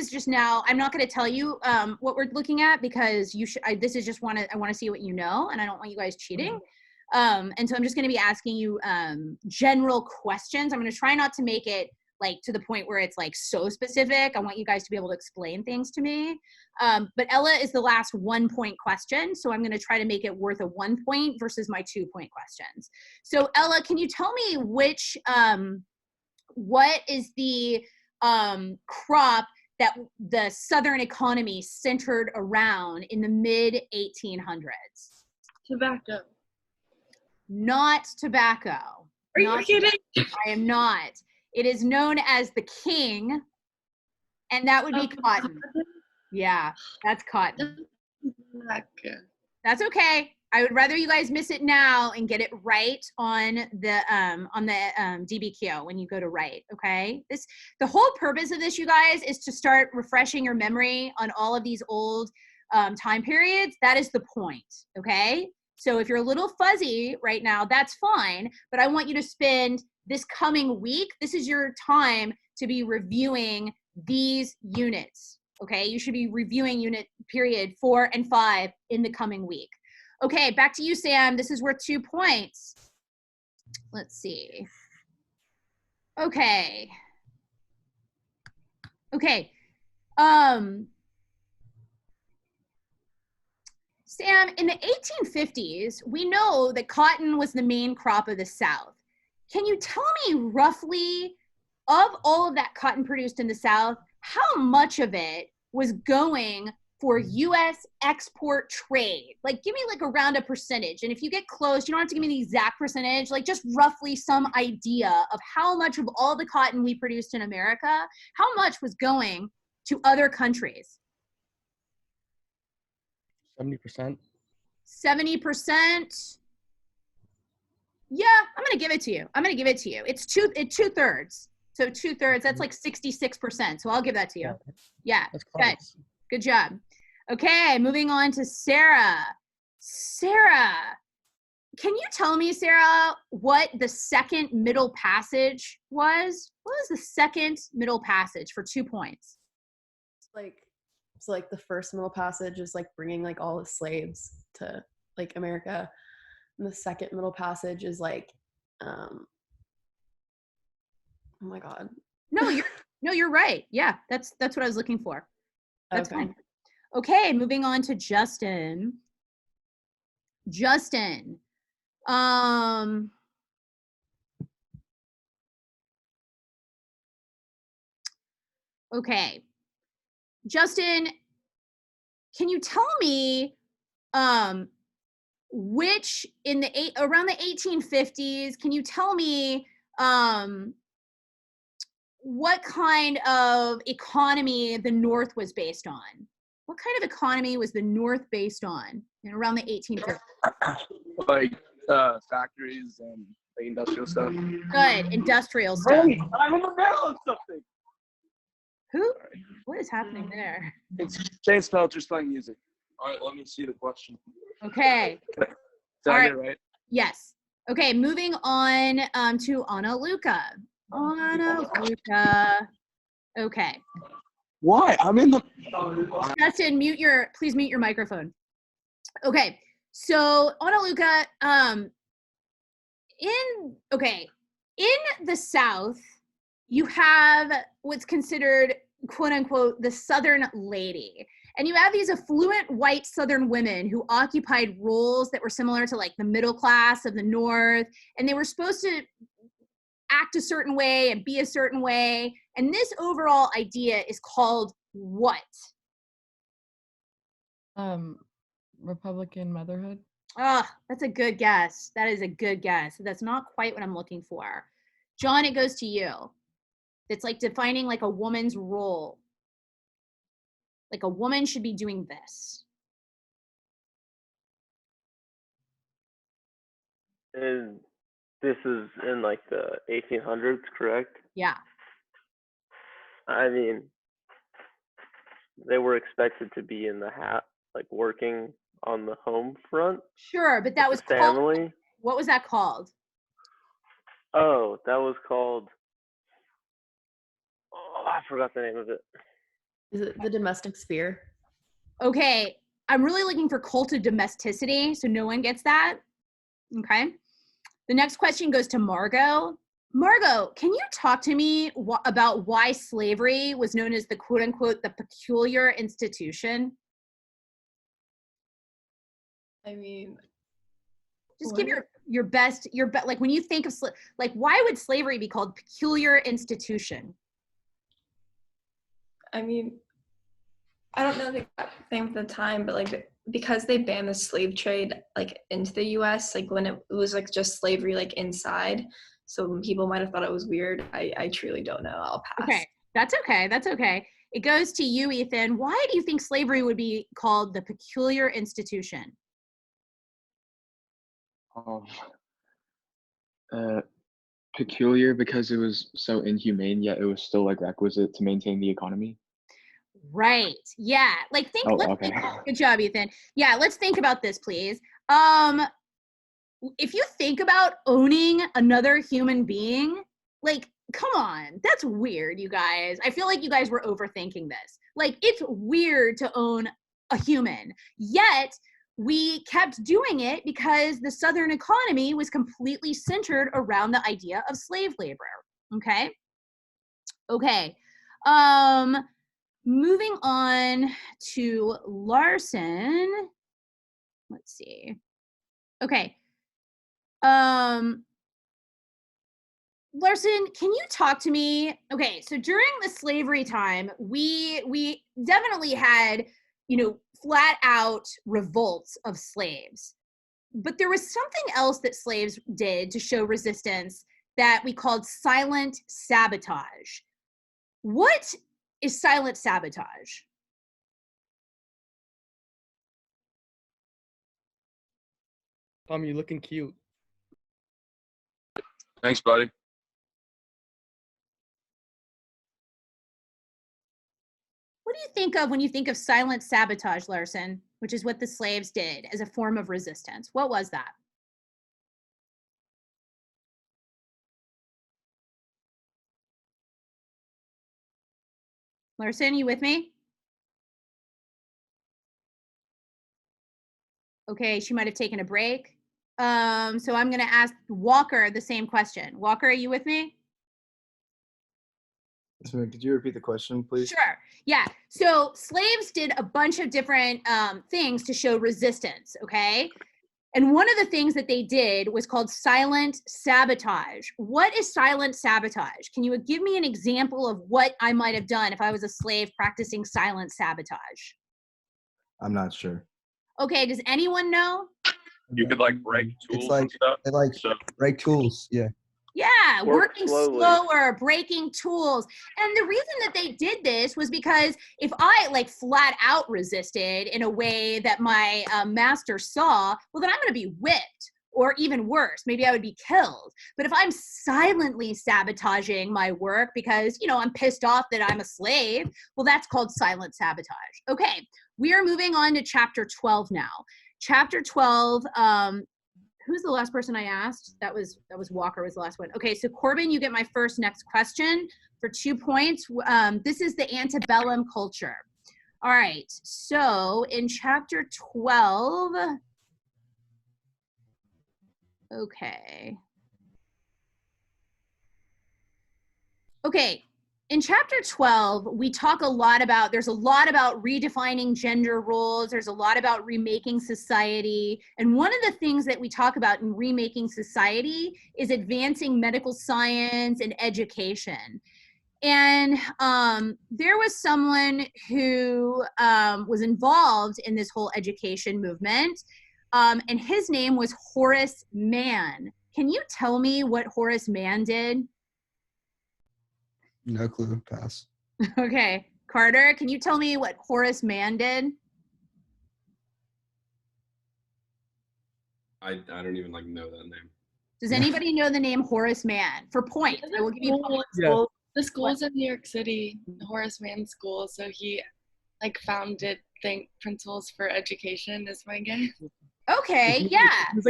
just now, I'm not going to tell you what we're looking at because you should, this is just I want to see what you know, and I don't want you guys cheating. And so I'm just going to be asking you general questions. I'm going to try not to make it like to the point where it's like so specific. I want you guys to be able to explain things to me. But Ella is the last 1 point question. So I'm going to try to make it worth a 1 point versus my 2 point questions. So Ella, can you tell me which, what is the crop that the Southern economy centered around in the mid 1800s? Tobacco. Not tobacco. Are you kidding? I am not. It is known as the king, and that would be cotton. Yeah, that's cotton. Tobacco. That's okay. I would rather you guys miss it now and get it right on the DBQ when you go to write. Okay. The whole purpose of this, you guys, is to start refreshing your memory on all of these old time periods. That is the point. Okay. So if you're a little fuzzy right now, that's fine. But I want you to spend this coming week. This is your time to be reviewing these units. Okay. You should be reviewing unit period 4 and 5 in the coming week. Okay, back to you, Sam. This is worth 2 points. Let's see. Okay. Okay. Sam, in the 1850s, we know that cotton was the main crop of the South. Can you tell me roughly, of all of that cotton produced in the South, how much of it was going for U.S. export trade? Like, give me like around a percentage. And if you get close, you don't have to give me the exact percentage, like just roughly some idea of how much of all the cotton we produced in America, how much was going to other countries? 70%. 70%. Yeah, I'm going to give it to you. It's two-thirds. So 2/3, that's like 66%. So I'll give that to you. Yeah, That's good. close. Good job. Okay, moving on to Sarah. Sarah, can you tell me, Sarah, what the second middle passage was? What was the second middle passage for 2 points? So like the first middle passage is like bringing like all the slaves to like America, and the second middle passage is like oh my god. No, you're right. Yeah, that's what I was looking for. That's Okay. fine. Okay, moving on to Justin. Justin, Okay. Justin, can you tell me which around the 1850s, can you tell me what kind of economy the North was based on? What kind of economy was the North based on around the 1850s? Like factories and like industrial stuff. Good, industrial stuff. Wait, I'm in the middle of something. Who? What is happening there? It's Shane Spelter's playing music. All right, let me see the question. Okay. Did All I right. get it right? Yes. Okay, moving on to Ana Luca. Ana Luca. Okay. Why? I'm in the. Justin, please mute your microphone. Okay. So Ana Luca, in the South, you have what's considered quote unquote the Southern lady. And you have these affluent white Southern women who occupied roles that were similar to like the middle class of the North. And they were supposed to act a certain way and be a certain way. And this overall idea is called what? Republican motherhood. Oh, that's a good guess. That is a good guess. That's not quite what I'm looking for. John, it goes to you. It's like defining like a woman's role. Like a woman should be doing this. And this is in like the 1800s, correct? Yeah. I mean, they were expected to be in the like working on the home front. Sure, but that was family. Called, what was that called? Oh, that was called. Oh, I forgot the name of it. Is it the domestic sphere? Okay, I'm really looking for cult of domesticity, so no one gets that. Okay. The next question goes to Margot. Margot, can you talk to me about why slavery was known as the quote unquote the peculiar institution? I mean, just give your best like when you think of like why would slavery be called peculiar institution? I mean, I don't know the thing at the time, but like because they banned the slave trade like into the US, like when it was like just slavery like inside, so people might have thought it was weird. I truly don't know. I'll pass. Okay, that's okay. That's okay. It goes to you, Ethan. Why do you think slavery would be called the peculiar institution? Peculiar because it was so inhumane, yet it was still like requisite to maintain the economy. Right. Yeah. Like think. Okay. Good job, Ethan. Yeah. Let's think about this, please. If you think about owning another human being, like, come on, that's weird, you guys. I feel like you guys were overthinking this. Like, it's weird to own a human, yet we kept doing it because the Southern economy was completely centered around the idea of slave labor. Okay. Okay. Moving on to Larson. Let's see. Okay. Larson, can you talk to me? Okay, so during the slavery time, we definitely had, flat out revolts of slaves. But there was something else that slaves did to show resistance that we called silent sabotage. What is silent sabotage? Tom, you're looking cute. Thanks, buddy. What do you think of when you think of silent sabotage, Larson, which is what the slaves did as a form of resistance? What was that? Larson, you with me? Okay, she might have taken a break. So I'm going to ask Walker the same question. Walker, are you with me? Yes, ma'am. Could you repeat the question, please? Sure. Yeah. So slaves did a bunch of different things to show resistance. Okay. And one of the things that they did was called silent sabotage. What is silent sabotage? Can you give me an example of what I might have done if I was a slave practicing silent sabotage? I'm not sure. Okay, does anyone know? You could like break tools It's like and stuff. they like So break tools. Yeah. Yeah, Work working slowly. slower, breaking tools. And the reason that they did this was because if I like flat out resisted in a way that my master saw, well, then I'm going to be whipped, or even worse, maybe I would be killed. But if I'm silently sabotaging my work because, you know, I'm pissed off that I'm a slave, well, that's called silent sabotage. Okay, we are moving on to chapter 12 now. Chapter 12, who's the last person I asked? That was Walker was the last one. Okay, so Corbin, you get my first next question for 2 points. This is the antebellum culture. All right, so in chapter 12, okay. Okay, in chapter 12, we talk a lot about, there's a lot about redefining gender roles. There's a lot about remaking society. And one of the things that we talk about in remaking society is advancing medical science and education. And there was someone who was involved in this whole education movement, and his name was Horace Mann. Can you tell me what Horace Mann did? No clue. Pass. Okay, Carter, can you tell me what Horace Mann did? I don't even like know that name. Does anybody know the name Horace Mann? For points, I will give you points. Yeah. The school's in New York City, the Horace Mann School. So he like founded Principles for Education is my guess. Okay, yeah,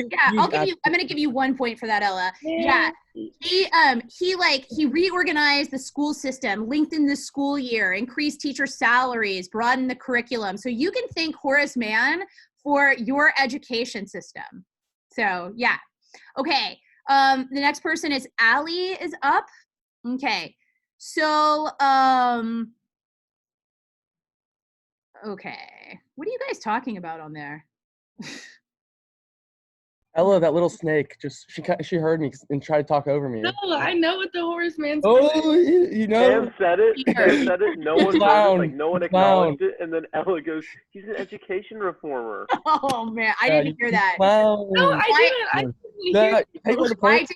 yeah. I'm gonna give you 1 point for that, Ella. Yeah, he reorganized the school system, lengthened the school year, increased teacher salaries, broadened the curriculum. So you can thank Horace Mann for your education system. So yeah, okay. The next person is Allie is up. Okay, so okay, what are you guys talking about on there? Ella, that little snake, she heard me and tried to talk over me. No, I know what the Horace Mann Oh, you know. Sam said it. Sam said it. No one heard it. Like no one acknowledged it. And then Ella goes, "He's an education reformer." Oh man, I didn't hear that. Clown. No, I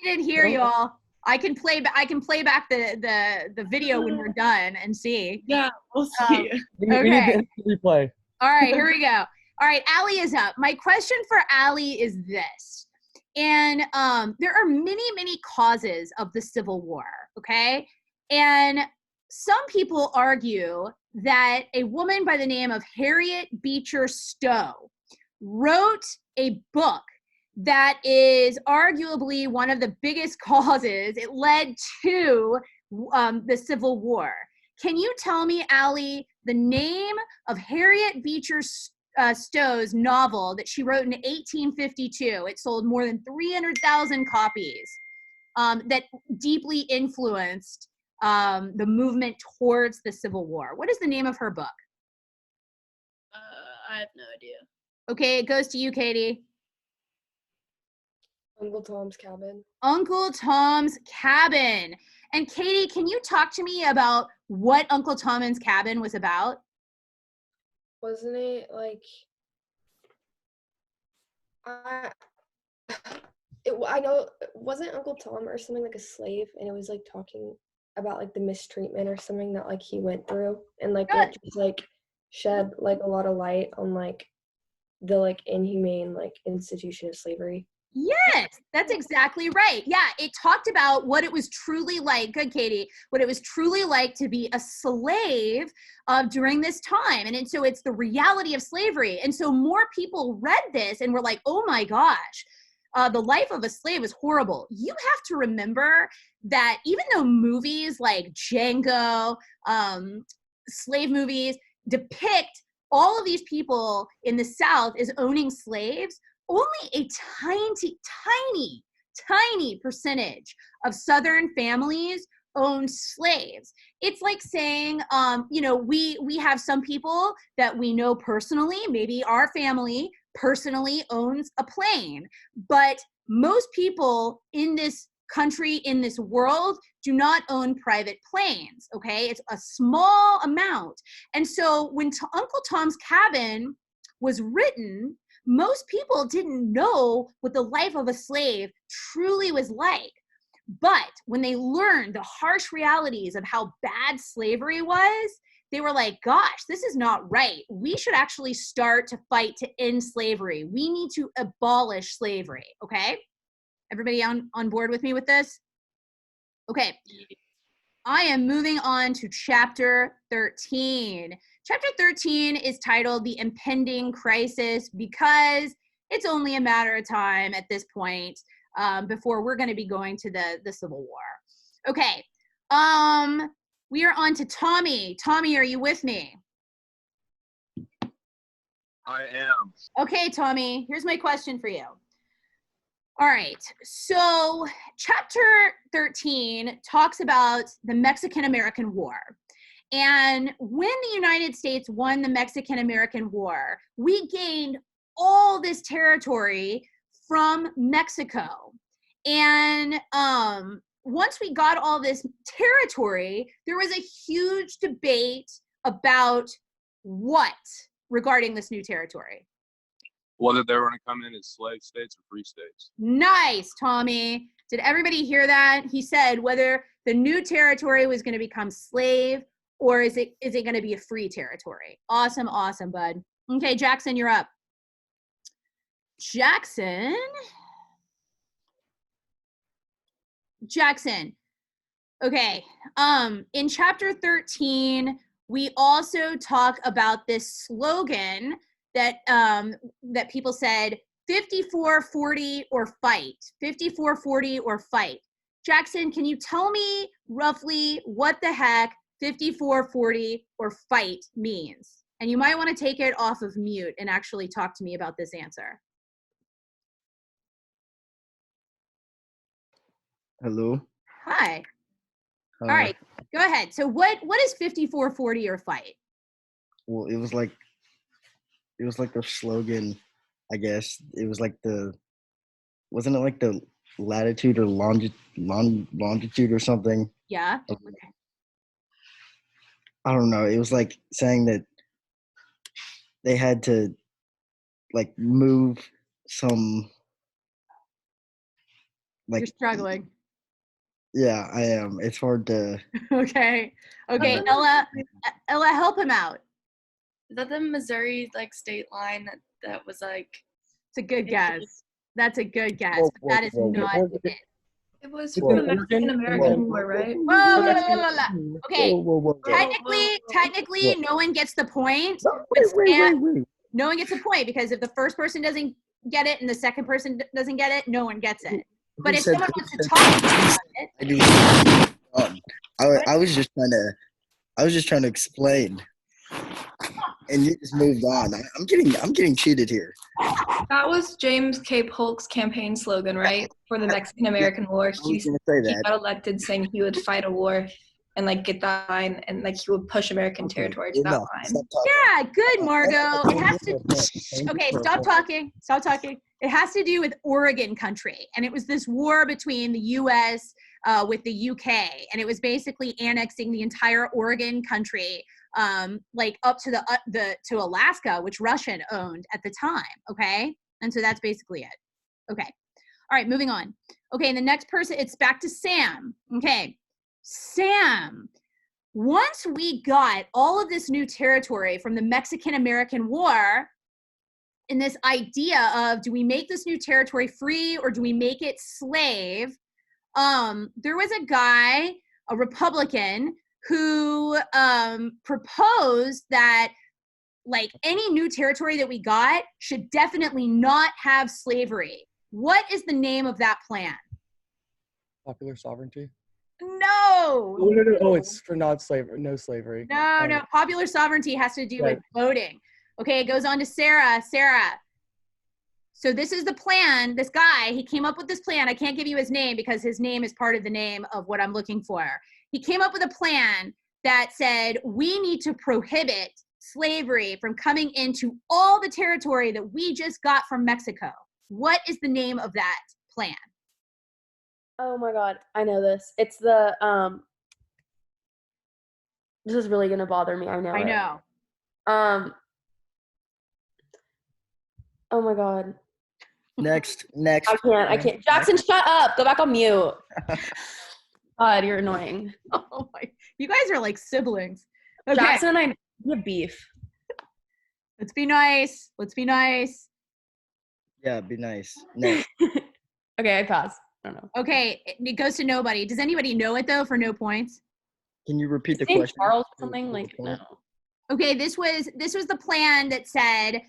didn't hear y'all. I can play back the video when we're done and see. Yeah, we'll see. We need the replay. All right, here we go. All right, Allie is up. My question for Allie is this. And there are many, many causes of the Civil War, okay? And some people argue that a woman by the name of Harriet Beecher Stowe wrote a book that is arguably one of the biggest causes. It led to the Civil War. Can you tell me, Allie, the name of Harriet Beecher Stowe's novel that she wrote in 1852? It sold more than 300,000 copies that deeply influenced the movement towards the Civil War. What is the name of her book? I have no idea. Okay, it goes to you, Katie. Uncle Tom's Cabin. Uncle Tom's Cabin. And Katie, can you talk to me about what Uncle Tom's Cabin was about? Wasn't it like I know, wasn't Uncle Tom or something like a slave, and it was like talking about like the mistreatment or something that like he went through, and like it just like shed like a lot of light on like the like inhumane like institution of slavery. Yes, that's exactly right. Yeah, it talked about what it was truly like, good Katie, what it was truly like to be a slave during this time. And so it's the reality of slavery. And so more people read this and were like, oh my gosh, the life of a slave is horrible. You have to remember that even though movies like Django, slave movies depict all of these people in the South as owning slaves, only a tiny percentage of Southern families owned slaves. It's like saying, we have some people that we know personally, maybe our family personally owns a plane, but most people in this country, in this world, do not own private planes, okay? It's a small amount. And so when Uncle Tom's Cabin was written, most people didn't know what the life of a slave truly was like. But when they learned the harsh realities of how bad slavery was, they were like, gosh, this is not right. We should actually start to fight to end slavery. We need to abolish slavery, okay? Everybody on board with me with this? Okay. I am moving on to chapter 13. Chapter 13 is titled The Impending Crisis because it's only a matter of time at this point before we're going to be going to the Civil War. Okay. We are on to Tommy. Tommy, are you with me? I am. Okay, Tommy, here's my question for you. All right, so chapter 13 talks about the Mexican-American War. And when the United States won the Mexican-American War, we gained all this territory from Mexico. And once we got all this territory, there was a huge debate about what regarding this new territory. Whether they were going to come in as slave states or free states. Nice, Tommy. Did everybody hear that? He said whether the new territory was going to become slave or is it going to be a free territory? Awesome, awesome, bud. Okay, Jackson, you're up. Jackson. Okay. In chapter 13, we also talk about this slogan that that people said 54-40 or fight. 54-40 or fight. Jackson, can you tell me roughly what the heck 54-40 or fight means? And you might want to take it off of mute and actually talk to me about this answer. Hello. Hi. All right, go ahead. So what is 54-40 or fight? Well, it was like the slogan, I guess. It was like wasn't it like the latitude or longitude or something? Yeah. Okay. I don't know. It was like saying that they had to like move some like. You're struggling. Yeah, I am. It's hard to. Okay. Ella, help him out. Is that the Missouri like state line that was like? It's a good guess. That's a good guess, but that is not it. It was from the Mexican-American War, right? Whoa. Okay. Technically, no one gets the point. No one gets a point because if the first person doesn't get it and the second person doesn't get it, no one gets it. But if someone wants to talk about it, I was just trying to explain, and you just moved on. I'm getting cheated here. That was James K. Polk's campaign slogan, right? For the Mexican-American War. He got elected saying he would fight a war and like get that line and like he would push American territory to that line. Yeah, good, Margot. It has to. Okay, stop talking. Stop talking. It has to do with Oregon country, and it was this war between the U.S. With the UK, and it was basically annexing the entire Oregon country, like up to to Alaska, which Russia owned at the time. Okay, and so that's basically it. Okay, all right, moving on. Okay, and the next person, it's back to Sam. Okay, Sam. Once we got all of this new territory from the Mexican-American War, and this idea of do we make this new territory free or do we make it slave? There was a guy, a Republican, who proposed that like any new territory that we got should definitely not have slavery. What is the name of that plan? Popular sovereignty? No. No. Oh, it's for no slavery. No. Popular sovereignty has to do with voting. Okay, it goes on to Sarah. Sarah. So this is the plan. This guy, he came up with this plan. I can't give you his name because his name is part of the name of what I'm looking for. He came up with a plan that said we need to prohibit slavery from coming into all the territory that we just got from Mexico? What is the name of that plan? Oh my god, I know this. It's the this is really gonna bother me. I know. I know. Oh my god. Next. I can't. Jackson, shut up. Go back on mute. God, you're annoying. Oh my, you guys are like siblings. Okay. Jackson and I have beef. Let's be nice. Let's be nice. Yeah, be nice. Next. Okay, I pass. I don't know. Okay, it goes to nobody. Does anybody know it though for no points? Can you repeat the St. question? Charles or something like no. Okay, this was the plan that said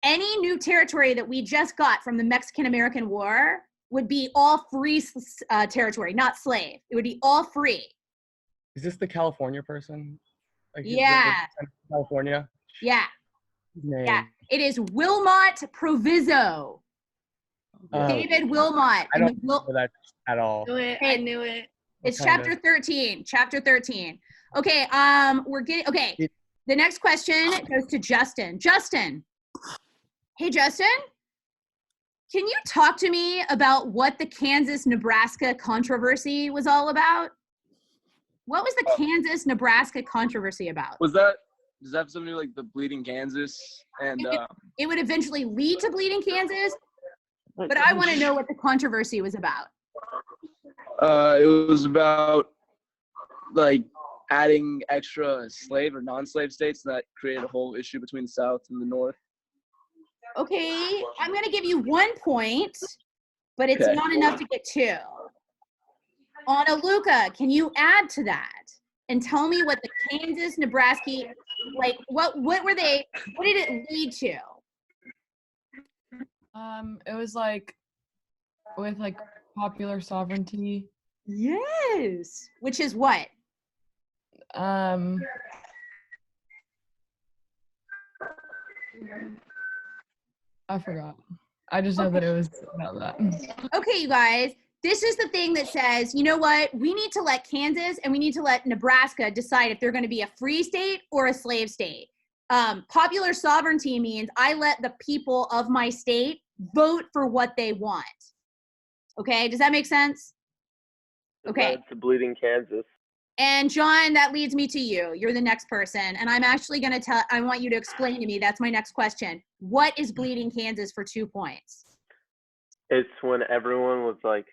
any new territory that we just got from the Mexican-American War would be all free territory, not slave. It would be all free. Is this the California person? Like, Yeah. California? Yeah. His name. Yeah. It is Wilmot Proviso. David Wilmot. I don't know that at all. I knew it. It's Kind of. chapter 13. Chapter 13. Okay, the next question goes to Justin. Justin. Hey, Justin. Can you talk to me about what the Kansas-Nebraska controversy was all about? What was the Kansas-Nebraska controversy about? Does that have something to do like the Bleeding Kansas and It would eventually lead to Bleeding Kansas, but I want to know what the controversy was about. it was about like adding extra slave or non-slave states that created a whole issue between the South and the North. Okay, I'm going to give you 1 point, but it's Okay. not enough to get 2. Anna Luca, can you add to that and tell me what the Kansas, Nebraska, like what did it lead to? It was like with like popular sovereignty. Yes. Which is what? I forgot. I just know that it was about that. Okay, you guys, this is the thing that says, you know what? We need to let Kansas and we need to let Nebraska decide if they're going to be a free state or a slave state. Popular sovereignty means I let the people of my state vote for what they want. Okay, does that make sense? Okay. It's Bleeding Kansas. And John, that leads me to you. You're the next person. And I'm actually going to I want you to explain to me. That's my next question. What is Bleeding Kansas for 2 points? It's when everyone was like,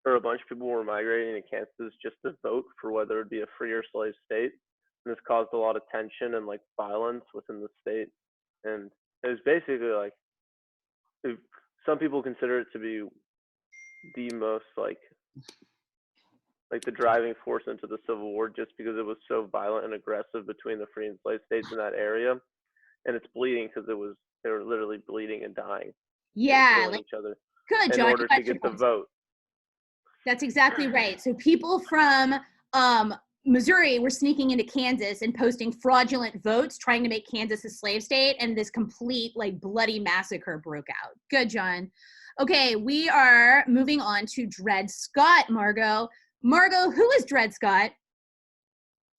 or a bunch of people were migrating to Kansas just to vote for whether it'd be a free or slave state. And this caused a lot of tension and like violence within the state. And it was basically like, some people consider it to be the most like the driving force into the Civil War, just because it was so violent and aggressive between the free and slave states in that area. And it's bleeding because they were literally bleeding and dying. Yeah, killing like, each other good, in John. order to get the vote. That's exactly right. So people from Missouri were sneaking into Kansas and posting fraudulent votes, trying to make Kansas a slave state, and this complete like bloody massacre broke out. Good, John. Okay, we are moving on to Dred Scott, Margot. Margot, who is Dred Scott?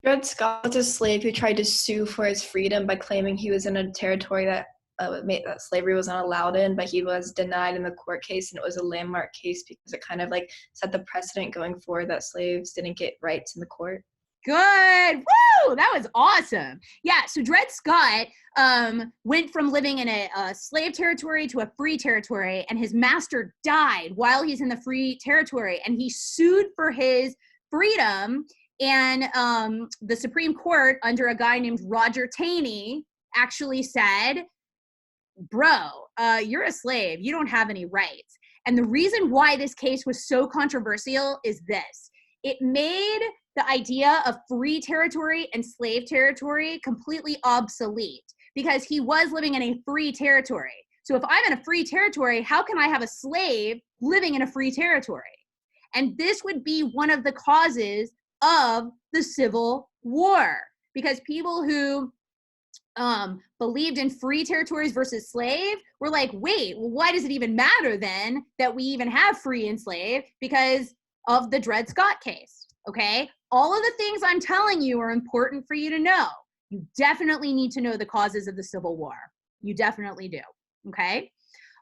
Dred Scott was a slave who tried to sue for his freedom by claiming he was in a territory that that slavery was not allowed in, but he was denied in the court case, and it was a landmark case because it kind of like set the precedent going forward that slaves didn't get rights in the court. Good. Woo! That was awesome. Yeah, so Dred Scott went from living in a slave territory to a free territory, and his master died while he's in the free territory, and he sued for his freedom, and the Supreme Court, under a guy named Roger Taney, actually said, bro, you're a slave. You don't have any rights. And the reason why this case was so controversial is this. It made the idea of free territory and slave territory completely obsolete, because he was living in a free territory. So if I'm in a free territory, how can I have a slave living in a free territory? And this would be one of the causes of the Civil War, because people who believed in free territories versus slave were like, wait, well, why does it even matter then that we even have free and slave? Because of the Dred Scott case, okay? All of the things I'm telling you are important for you to know. You definitely need to know the causes of the Civil War. You definitely do. Okay.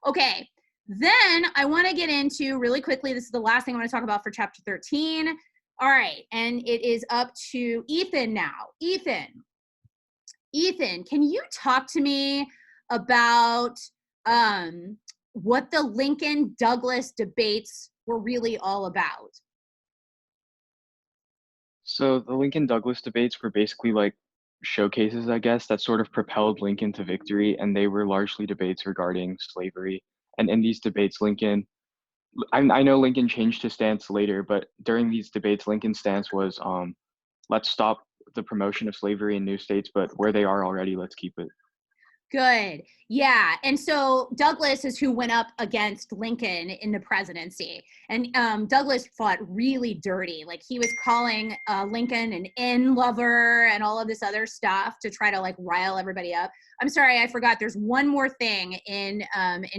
Okay. Then I want to get into really quickly. This is the last thing I want to talk about for chapter 13. All right. And it is up to Ethan now. Ethan, can you talk to me about what the Lincoln-Douglas debates were really all about? So the Lincoln-Douglas debates were basically like showcases, I guess, that sort of propelled Lincoln to victory, and they were largely debates regarding slavery. And in these debates, I know Lincoln changed his stance later, but during these debates, Lincoln's stance was, let's stop the promotion of slavery in new states, but where they are already, let's keep it. Good. Yeah. And so Douglas is who went up against Lincoln in the presidency. And Douglas fought really dirty. Like he was calling Lincoln an N lover and all of this other stuff to try to like rile everybody up. I'm sorry, I forgot. There's one more thing in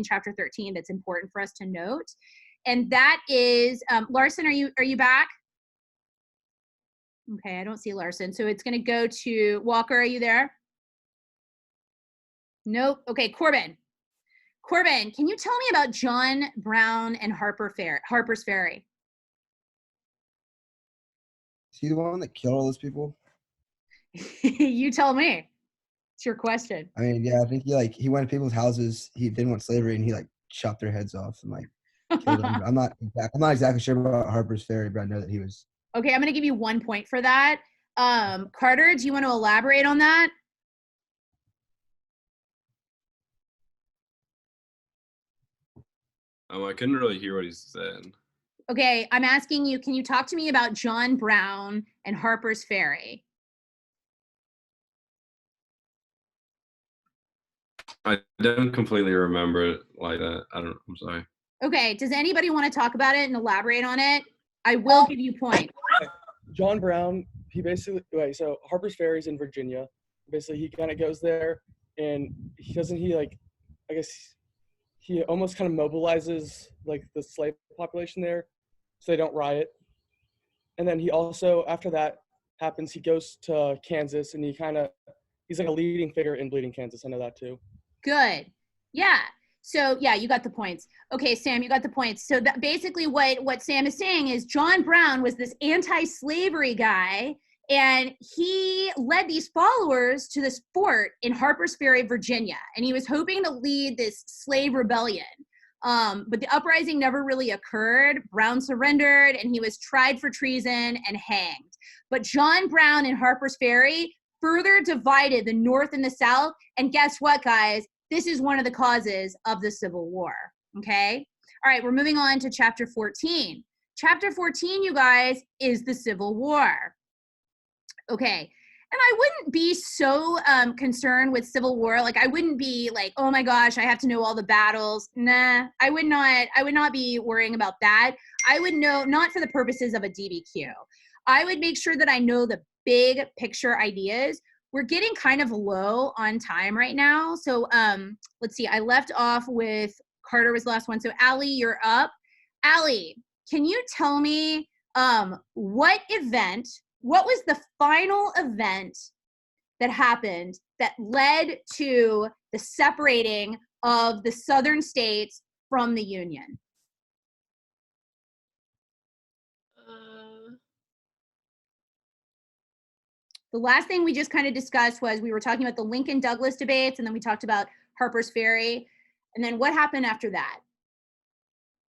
chapter 13 that's important for us to note. And that is, Larson, are you back? Okay, I don't see Larson. So it's going to go to Walker. Are you there? Nope. Okay, Corbin. Corbin, can you tell me about John Brown and Harper's Ferry? Is he the one that killed all those people? You tell me. It's your question. I mean, yeah, I think he went to people's houses. He didn't want slavery, and he like chopped their heads off and like killed them. I'm not exactly sure about Harper's Ferry, but I know that he was. Okay, I'm going to give you 1 point for that. Carter, do you want to elaborate on that? I couldn't really hear what he said. Okay, I'm asking you, can you talk to me about John Brown and Harper's Ferry? I don't completely remember it like that. I'm sorry. Okay, does anybody want to talk about it and elaborate on it? I will give you points. John Brown, so Harper's Ferry is in Virginia. Basically, he kind of goes there, and he almost kind of mobilizes like the slave population there so they don't riot. And then he also, after that happens, he goes to Kansas, and he's like a leading figure in Bleeding Kansas. I know that too. Good. Yeah. So yeah, you got the points. Okay, Sam, you got the points. So that basically what Sam is saying is John Brown was this anti-slavery guy, and he led these followers to this fort in Harper's Ferry, Virginia, and he was hoping to lead this slave rebellion. But the uprising never really occurred. Brown surrendered, and he was tried for treason and hanged. But John Brown and Harper's Ferry further divided the North and the South, and guess what, guys? This is one of the causes of the Civil War, okay? All right, we're moving on to chapter 14. Chapter 14, you guys, is the Civil War. Okay, and I wouldn't be so concerned with Civil War. Like, I wouldn't be like, oh my gosh, I have to know all the battles. Nah, I would not be worrying about that. I would know, not for the purposes of a DBQ. I would make sure that I know the big picture ideas. We're getting kind of low on time right now. So let's see, I left off with Carter was the last one. So Allie, you're up. Allie, can you tell me what was the final event that happened that led to the separating of the Southern states from the Union? The last thing we just kind of discussed was we were talking about the Lincoln-Douglas debates, and then we talked about Harper's Ferry. And then what happened after that?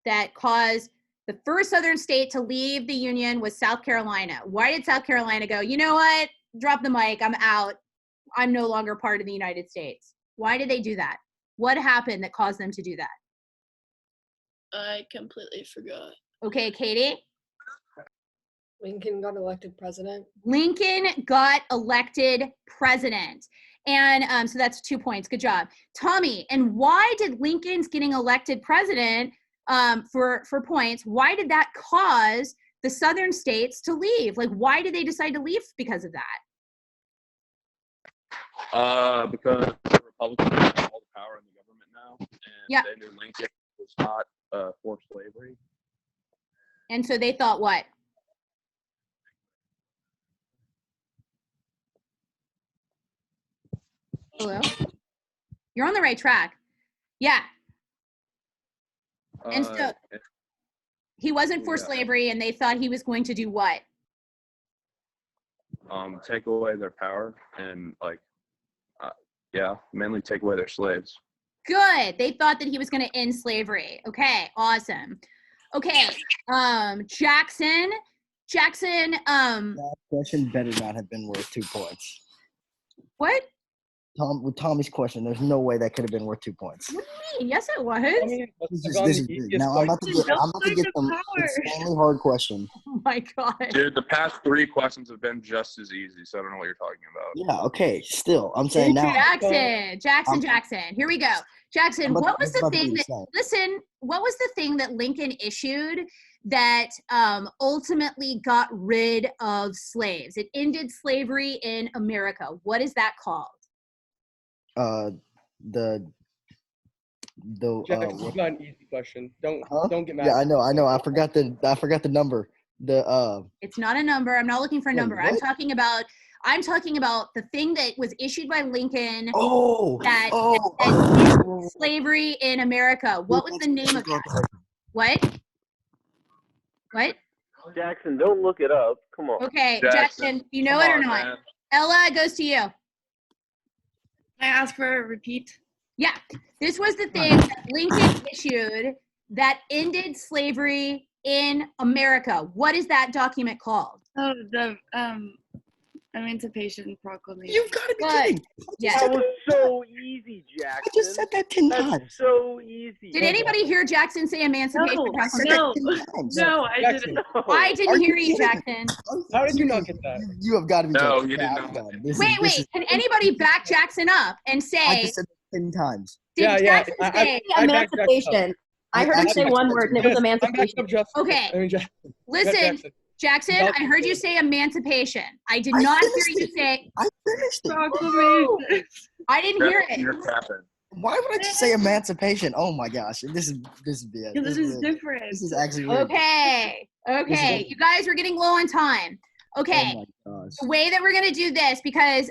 That caused the first Southern state to leave the Union was South Carolina. Why did South Carolina go, you know what? Drop the mic, I'm out. I'm no longer part of the United States. Why did they do that? What happened that caused them to do that? I completely forgot. Okay, Katie? Lincoln got elected president. Lincoln got elected president. And so that's 2 points. Good job. Tommy, and why did Lincoln's getting elected president for points, why did that cause the Southern states to leave? Like, why did they decide to leave because of that? Because the Republicans have all the power in the government now, and they knew Lincoln was not for slavery. And so they thought what? Hello? You're on the right track. Yeah. And so he wasn't for slavery, and they thought he was going to do what? Take away their power and mainly take away their slaves. Good. They thought that he was going to end slavery. Okay, awesome. Okay, Jackson, That question better not have been worth 2 points. what? With Tommy's question, there's no way that could have been worth 2 points. What do you mean? Yes, it was. This is big. Now I'm about to get some insanely hard question. Oh my God. Dude, the past 3 questions have been just as easy, so I don't know what you're talking about. Yeah, okay. Still, I'm saying now. Jackson. Here we go. Jackson, what was the thing that, listen, what was the thing that Lincoln issued that ultimately got rid of slaves? It ended slavery in America. What is that called? Jackson, you got an easy question. Don't get mad. Yeah, I know. I forgot the number. It's not a number. I'm not looking for a number. what? I'm talking about the thing that was issued by Lincoln that ended slavery in America. What was the name of that? What? Jackson, don't look it up. Come on. Okay, Jackson, do you know it or not? Man. Ella, it goes to you. Can I ask for a repeat? Yeah, this was the thing that Lincoln issued that ended slavery in America. What is that document called? Oh, the Emancipation Proclamation. You've got to be kidding. Yeah. That was so easy, Jackson. I just said that 10 times. That's so easy. Did anybody hear Jackson say Emancipation Proclamation? No, I didn't. I didn't hear you, Jackson. How did you not get that? You have got to be No, joking. you did Yeah, not. Wait. Can anybody back Jackson up and I say, just said that 10 times. did Jackson say, Emancipation. I heard him say one word, and it was emancipation. Okay. Listen, Jackson, I heard you say emancipation. I did not hear you say. I finished it. Proclamation. I didn't hear it. You're capping. Why would I just say emancipation? Oh my gosh, this is BS. This is different. This is actually weird. Okay. You guys are getting low on time. Okay. Oh my gosh. The way that we're going to do this, because,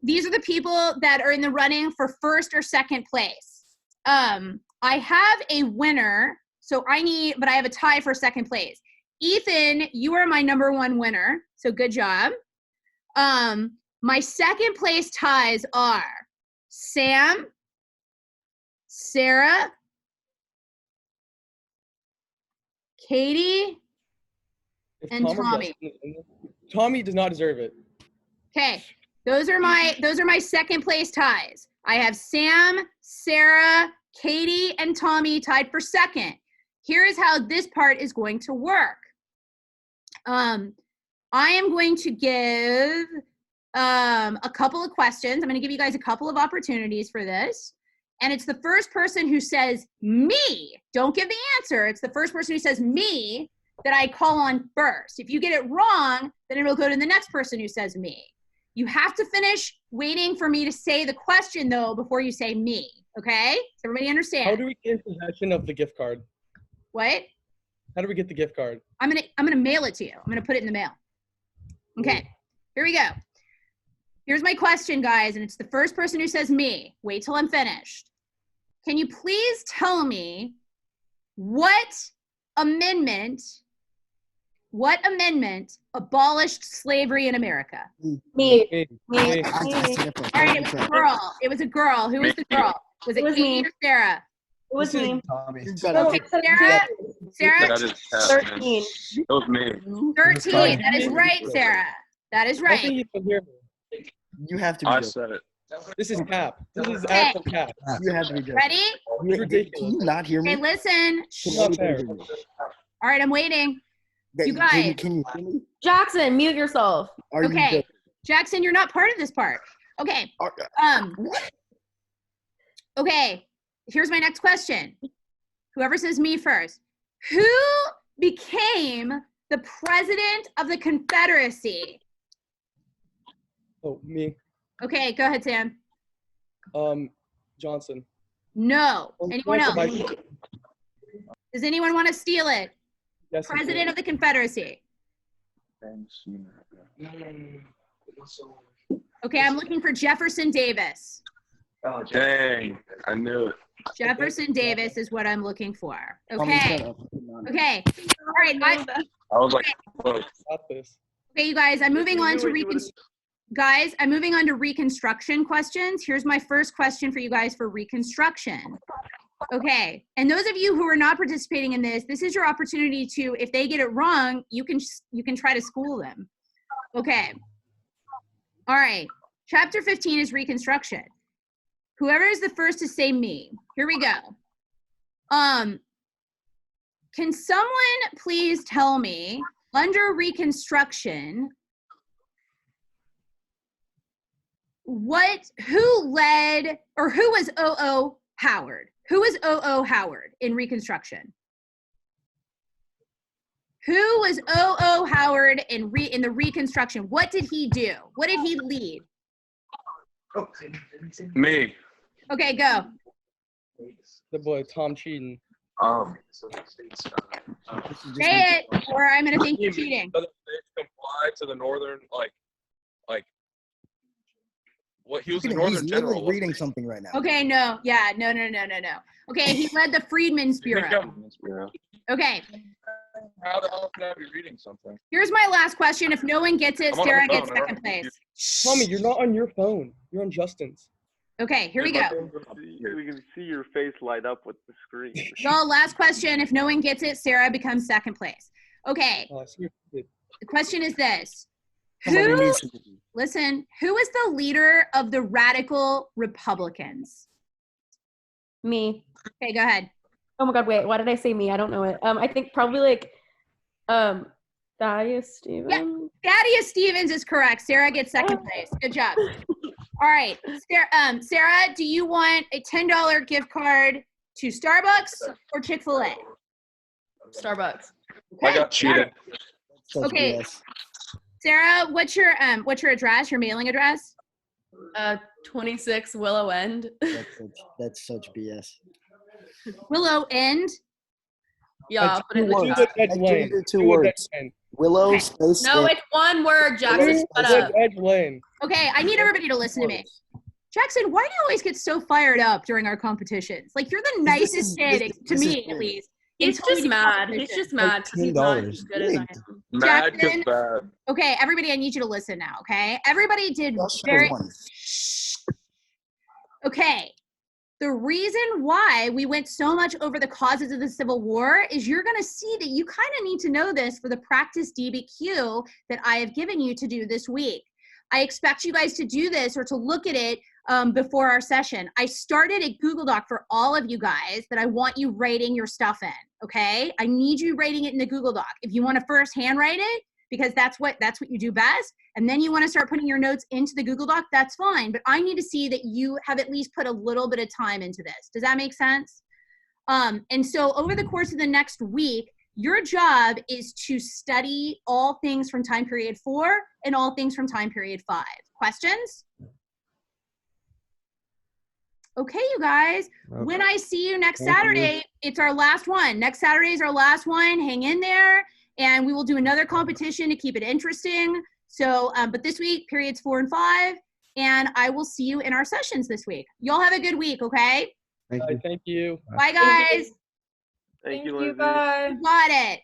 these are the people that are in the running for first or second place. I have a winner, but I have a tie for second place. Ethan, you are my number 1 winner, so good job. My second place ties are Sam, Sarah, Katie, and Tommy. Tommy does not deserve it. Okay, those are my second place ties. I have Sam, Sarah, Katie, and Tommy tied for second. Here is how this part is going to work. I am going to give a couple of questions. I'm going to give you guys a couple of opportunities for this. And it's the first person who says me. Don't give the answer. It's the first person who says me that I call on first. If you get it wrong, then it'll go to the next person who says me. You have to finish waiting for me to say the question, though, before you say me. Okay? Does everybody understand? How do we get in possession of the gift card? What? How do we get the gift card? I'm gonna mail it to you. I'm gonna put it in the mail. Okay, here we go. Here's my question, guys, and it's the first person who says me. Wait till I'm finished. Can you please tell me what amendment abolished slavery in America? Me. All right, it was a girl. It was a girl. Who was the girl? Was it Katie or Sarah? It was me. Sarah? 13. It was me. 13. That is right, Sarah. That is right. You have to be I joking. said it. This is cap. This is Okay. actual cap. You have to be joking. Ready? Can you not hear me? Okay, listen. Not fair. All right, I'm waiting. You Can guys. you hear me? Jackson, mute yourself. Are you Okay. joking? Jackson, you're not part of this part. Okay. Okay. Here's my next question. Whoever says me first. Who became the president of the Confederacy? Oh, me. Okay, go ahead, Sam. Johnson. No. Anyone else? Vice- Does anyone want to steal it? Yes, President of the Confederacy. Okay, I'm looking for Jefferson Davis. Oh, dang. I knew it. Jefferson Davis is what I'm looking for. Okay. Okay. All right. I was like, close. Okay, you guys, I'm moving on to I'm moving on to reconstruction questions. Here's my first question for you guys for reconstruction. Okay, and those of you who are not participating in this is your opportunity to, if they get it wrong, you can try to school them. Okay. All right. Chapter 15 is reconstruction. Whoever is the first to say me. Here we go. Can someone please tell me, under reconstruction, who led, or who was O.O. Howard? Who was O.O. Howard in reconstruction? Who was O.O. Howard in the reconstruction? What did he do? What did he lead? Me. Okay, go. The boy, Tom Cheaton. Say it, or I'm gonna think you're cheating. Other states comply to the northern, like, what he was the northern He's general. literally reading something right now. Okay, no, yeah, no. Okay, he led the Freedmen's Bureau. Okay. How the hell can I be reading something? Here's my last question. If no one gets it, I'm on Sarah my gets phone, second place. Tommy, you're not on your phone. You're on Justin's. Okay, here we go. We can see your face light up with the screen. So last question. If no one gets it, Sarah becomes second place. Okay. The question is this. Listen, who is the leader of the Radical Republicans? Me. Okay, go ahead. Oh my God, wait, why did I say me? I don't know it. I think probably like Thaddeus Stevens. Yeah, Thaddeus Stevens is correct. Sarah gets second place. Good job. All right, Sarah, do you want a $10 gift card to Starbucks or Chick-fil-A? Starbucks. Okay. I got cheated. Okay. Sarah, what's your address, your mailing address? 26 Willow End. That's such BS. Willow End? Yeah, I'll put it in the chat. I gave it 2 words. Willow space. No, it's 1 word, Jackson. Shut up. Okay, I need everybody to listen to me. Jackson, why do you always get so fired up during our competitions? Like, you're the nicest kid, to me at least. He's just mad. He's just mad because he's not as good as I am. Mad 'cause Jackson, bad. okay, everybody, I need you to listen now, okay? Everybody did very... Okay. The reason why we went so much over the causes of the Civil War is you're going to see that you kind of need to know this for the practice DBQ that I have given you to do this week. I expect you guys to do this or to look at it before our session. I started a Google Doc for all of you guys that I want you writing your stuff in, okay? I need you writing it in the Google Doc. If you want to first handwrite it, because that's what you do best, and then you want to start putting your notes into the Google Doc, that's fine. But I need to see that you have at least put a little bit of time into this. Does that make sense? And so over the course of the next week, your job is to study all things from time period 4 and all things from time period 5. Questions? Okay, you guys. Okay. When I see you next Saturday, it's our last one. Next Saturday is our last one. Hang in there. And we will do another competition to keep it interesting. So, but this week, periods 4 and 5, and I will see you in our sessions this week. Y'all have a good week, okay? Thank you. Bye, guys. Thank you, Lindsay. Bye. Got it.